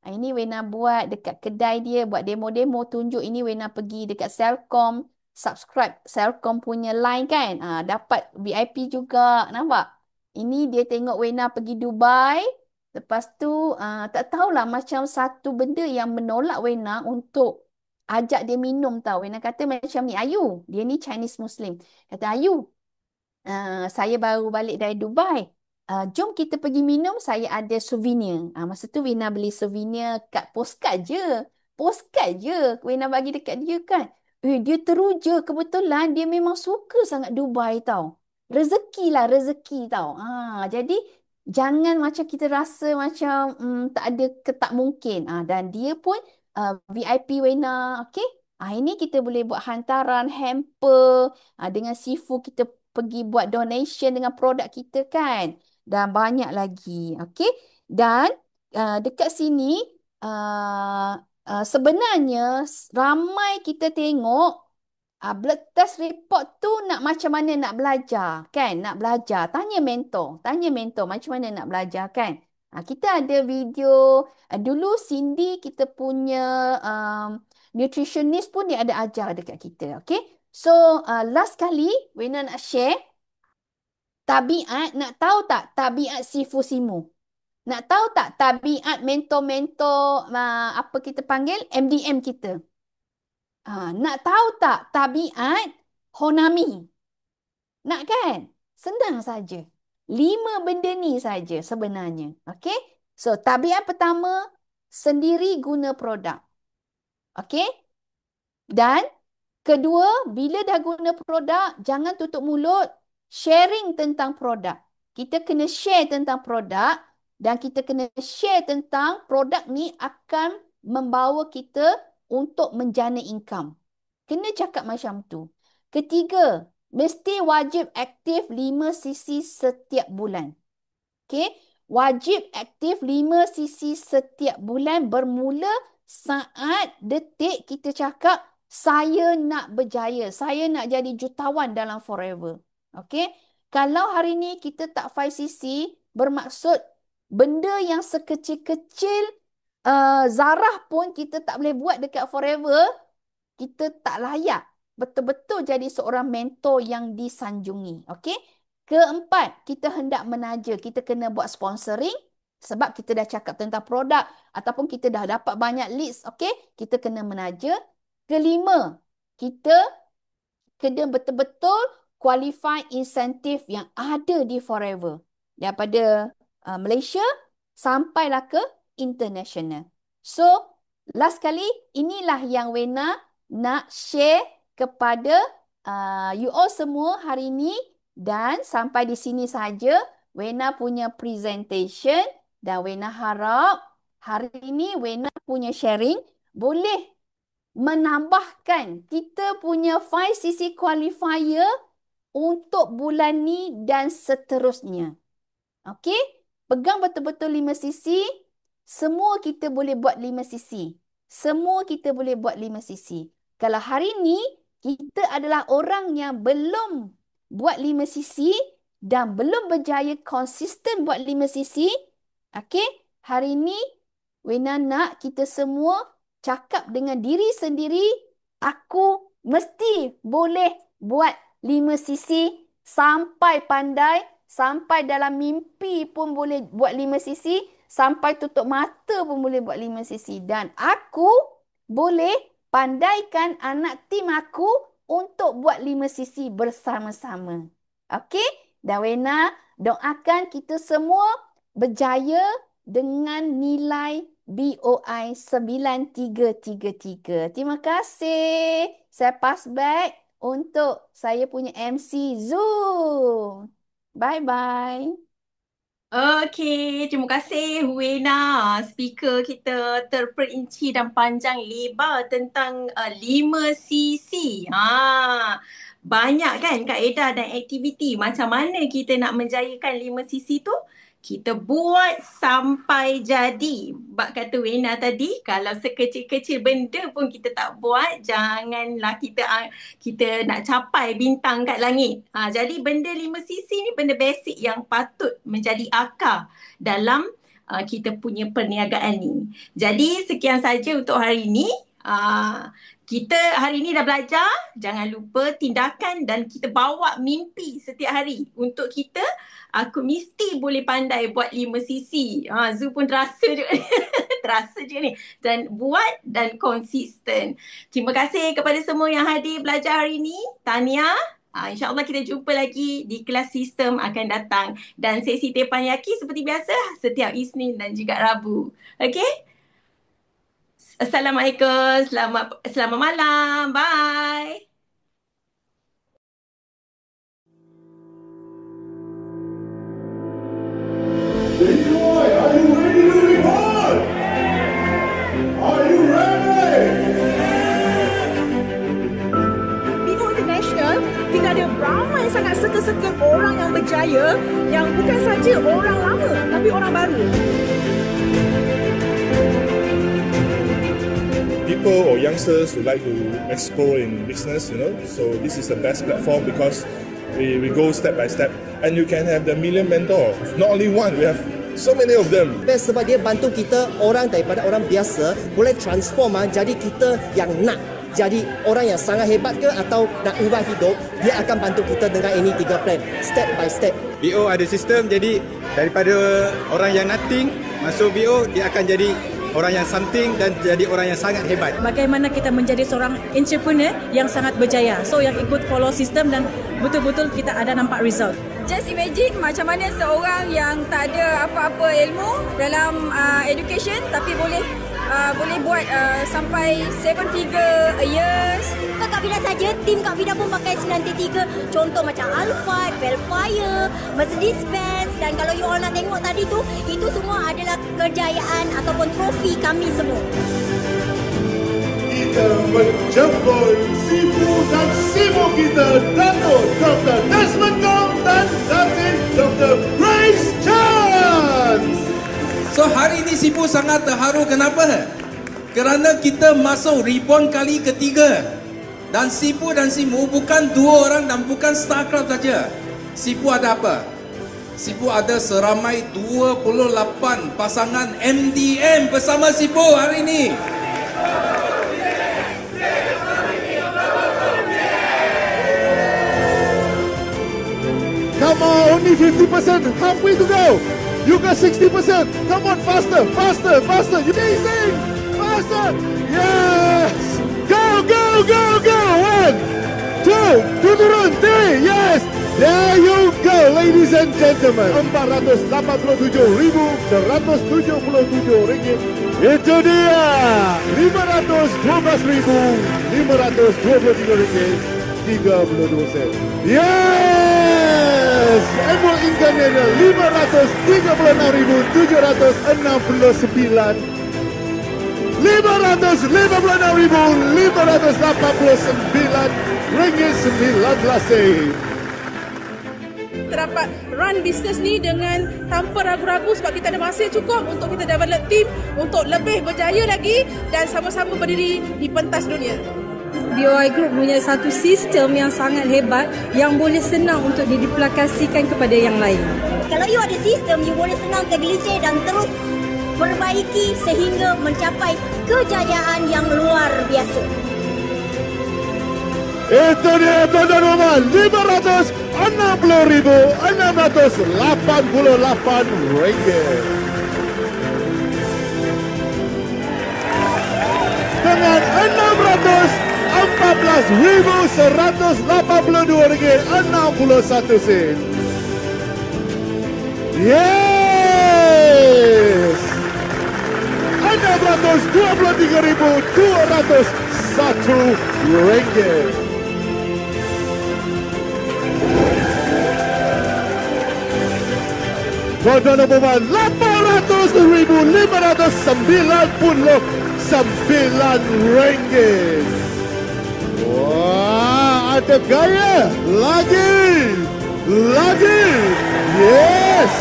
Ini Wena buat dekat kedai dia. Buat demo-demo tunjuk. Ini Wena pergi dekat Celcom. Subscribe Celcom punya line kan. Dapat VIP juga. Nampak? Ini dia tengok Wena pergi Dubai. Lepas tu tak tahulah macam satu benda yang menolak Wena untuk ajak dia minum tau. Wena kata macam ni, Ayu, dia ni Chinese Muslim. Kata, Ayu, saya baru balik dari Dubai. Jom kita pergi minum, saya ada souvenir. Masa tu Wena beli souvenir kat postcard je. Postcard je. Wena bagi dekat dia kan. Dia teruja kebetulan dia memang suka sangat Dubai tau. Rezeki lah, rezeki tau. Jadi jangan macam kita rasa macam tak ada ketak mungkin. Dan dia pun VIP Wena, okay? Ini kita boleh buat hantaran, hamper, dengan Sifu kita pergi buat donation dengan produk kita kan. Dan banyak lagi. Okay? Dan dekat sini sebenarnya ramai kita tengok blood test report tu nak macam mana nak belajar kan? Nak belajar. Tanya mentor. Tanya mentor macam mana nak belajar kan? Kita ada video. Dulu Cindy kita punya nutritionist pun dia ada ajar dekat kita. Okay? So last kali Wena nak share tabiat. Nak tahu tak tabiat Sifu Simu? Nak tahu tak tabiat mentor-mentor apa kita panggil MDM kita? Nak tahu tak tabiat Honami? Nak kan? Senang saja. 5 benda ni saja sebenarnya. Okey? So, tabiat pertama, sendiri guna produk. Okey? Dan kedua, bila dah guna produk, jangan tutup mulut. Sharing tentang produk. Kita kena share tentang produk dan kita kena share tentang produk ni akan membawa kita untuk menjana income. Kena cakap macam tu. Ketiga, mesti wajib aktif 5cc setiap bulan. Okey? Wajib aktif 5cc setiap bulan bermula saat detik kita cakap saya nak berjaya, saya nak jadi jutawan dalam forever. Okey? Kalau hari ni kita tak 5cc bermaksud benda yang sekecil-kecil zarah pun kita tak boleh buat dekat forever, kita tak layak betul-betul jadi seorang mentor yang disanjungi. Okey? Keempat, kita hendak menaja. Kita kena buat sponsoring sebab kita dah cakap tentang produk ataupun kita dah dapat banyak leads. Okey? Kita kena menaja. Kelima, kita kena betul-betul qualify insentif yang ada di Forever. Daripada Malaysia sampailah ke international. So, last kali inilah yang Wena nak share kepada you all semua hari ini. Dan sampai di sini saja Wena punya presentation. Dan Wena harap hari ini Wena punya sharing boleh menambahkan kita punya 5cc qualifier untuk bulan ni dan seterusnya. Okey? Pegang betul-betul 5cc. Semua kita boleh buat 5cc. Semua kita boleh buat 5cc. Kalau hari ni kita adalah orang yang belum buat 5cc dan belum berjaya konsisten buat 5cc, okey? Hari ni Wena nak kita semua cakap dengan diri sendiri, aku mesti boleh buat 5cc sampai pandai, sampai dalam mimpi pun boleh buat 5cc, sampai tutup mata pun boleh buat 5cc. Dan aku boleh pandaikan anak tim aku untuk buat 5cc bersama-sama. Okey? Dan Wena doakan kita semua berjaya dengan nilai BOI 9333. Terima kasih. Saya pass back untuk saya punya MC Zoom. Bye-bye. Okey, terima kasih Wena. Speaker kita terperinci dan panjang lebar tentang 5cc. Banyak kan kaedah dan aktiviti macam mana kita nak menjayakan 5cc tu? Kita buat sampai jadi. Bak kata Wena tadi, kalau sekecil-kecil benda pun kita tak buat, janganlah kita nak capai bintang kat langit. Jadi benda 5cc ni benda basic yang patut menjadi akar dalam kita punya perniagaan ni. Jadi sekian saja untuk hari ini. Kita hari ni dah belajar, jangan lupa tindakan dan kita bawa mimpi setiap hari untuk kita. Aku mesti boleh pandai buat 5cc. Zu pun terasa je. Terasa je ni. Dan buat dan konsisten. Terima kasih kepada semua yang hadir belajar hari ni. Tahniah. InsyaAllah kita jumpa lagi di kelas sistem akan datang. Dan sesi teppanyaki seperti biasa setiap Isnin dan juga Rabu. Okey? Assalamualaikum. Selamat malam. Bye. Detroit, are you ready to report? Are you ready? BO International, kita ada ramai sangat circle-circle orang yang berjaya yang bukan saja orang lama tapi orang baru. People or youngsters who like to explore in business, so this is the best platform because we go step by step and you can have the million mentor. Not only one, we have so many of them. Best sebab dia bantu kita orang daripada orang biasa boleh transform jadi kita yang nak jadi orang yang sangat hebat ke atau nak ubah hidup, dia akan bantu kita dengan ini 3 plan step by step. BO ada sistem, jadi daripada orang yang nothing masuk BO, dia akan jadi orang yang something dan jadi orang yang sangat hebat. Bagaimana kita menjadi seorang entrepreneur yang sangat berjaya. So yang ikut follow sistem dan betul-betul kita ada nampak result. Just imagine macam mana seorang yang tak ada apa-apa ilmu dalam education tapi boleh buat sampai 7 figure a year. Bukan Kak Fida saja, tim Kak Fida pun pakai 93. Contoh macam Alphard, Velfire, Mercedes-Benz, dan kalau you all nak tengok tadi tu, itu semua adalah kejayaan ataupun trofi kami semua. Kita menjemput Sifu dan Simo kita, Dato' Dr. Desmond Gong dan Datin Dr. Grace Chan. So hari ini Sifu sangat terharu. Kenapa? Kerana kita masuk reborn kali ketiga. Dan Sifu dan Simu bukan 2 orang dan bukan StarCraft saja. Sifu ada apa? Sifu ada seramai 28 pasangan MDM bersama Sifu hari ini. Come on, only 50%, halfway to go. You got 60%. Come on, faster, faster, faster. You amazing, faster. Yes. Go, go, go, go. 1, 2, turun, 3. Yes. There you go, ladies and gentlemen. RM487,177. Itu dia. RM512,523. Yes! Annual income nya RM536,769. RM536,589 Kita dapat run business ni dengan tanpa ragu-ragu sebab kita ada masa cukup untuk kita develop team untuk lebih berjaya lagi dan sama-sama berdiri di pentas dunia. BOI Group punya satu sistem yang sangat hebat yang boleh senang untuk diduplikasikan kepada yang lain. Kalau you ada sistem, you boleh senang tergelincir dan terus perbaiki sehingga mencapai kejayaan yang luar biasa. Itu dia tuan-tuan dan puan, RM560,688. Dengan RM614,182.61. Yes! RM623,201. Perdana pemain RM8,599. Wah, ada gaya. Lagi. Yes.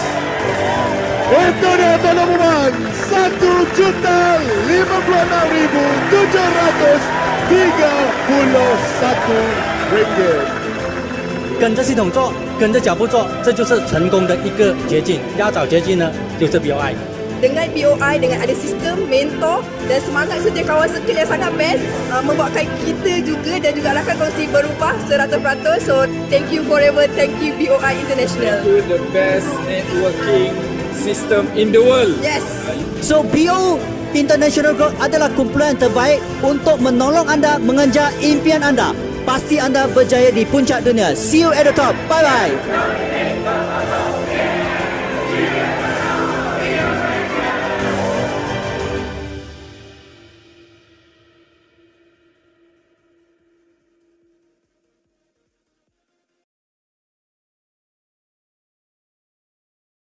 Itu dia tuan-tuan pemain. RM1,56,731.跟着系统做，跟着脚步做，这就是成功的一个捷径。要找捷径呢，就是 BOI。 Dengan BOI, dengan ada sistem, mentor dan semangat setiakawan circle yang sangat best, membuatkan kita juga dan juga rakan kongsi berubah 100%. So, thank you forever. Thank you BOI International. You the best networking system in the world. Yes. So, BO International Group adalah kumpulan terbaik untuk menolong anda mengejar impian anda. Pasti anda berjaya di puncak dunia. See you at the top. Bye-bye.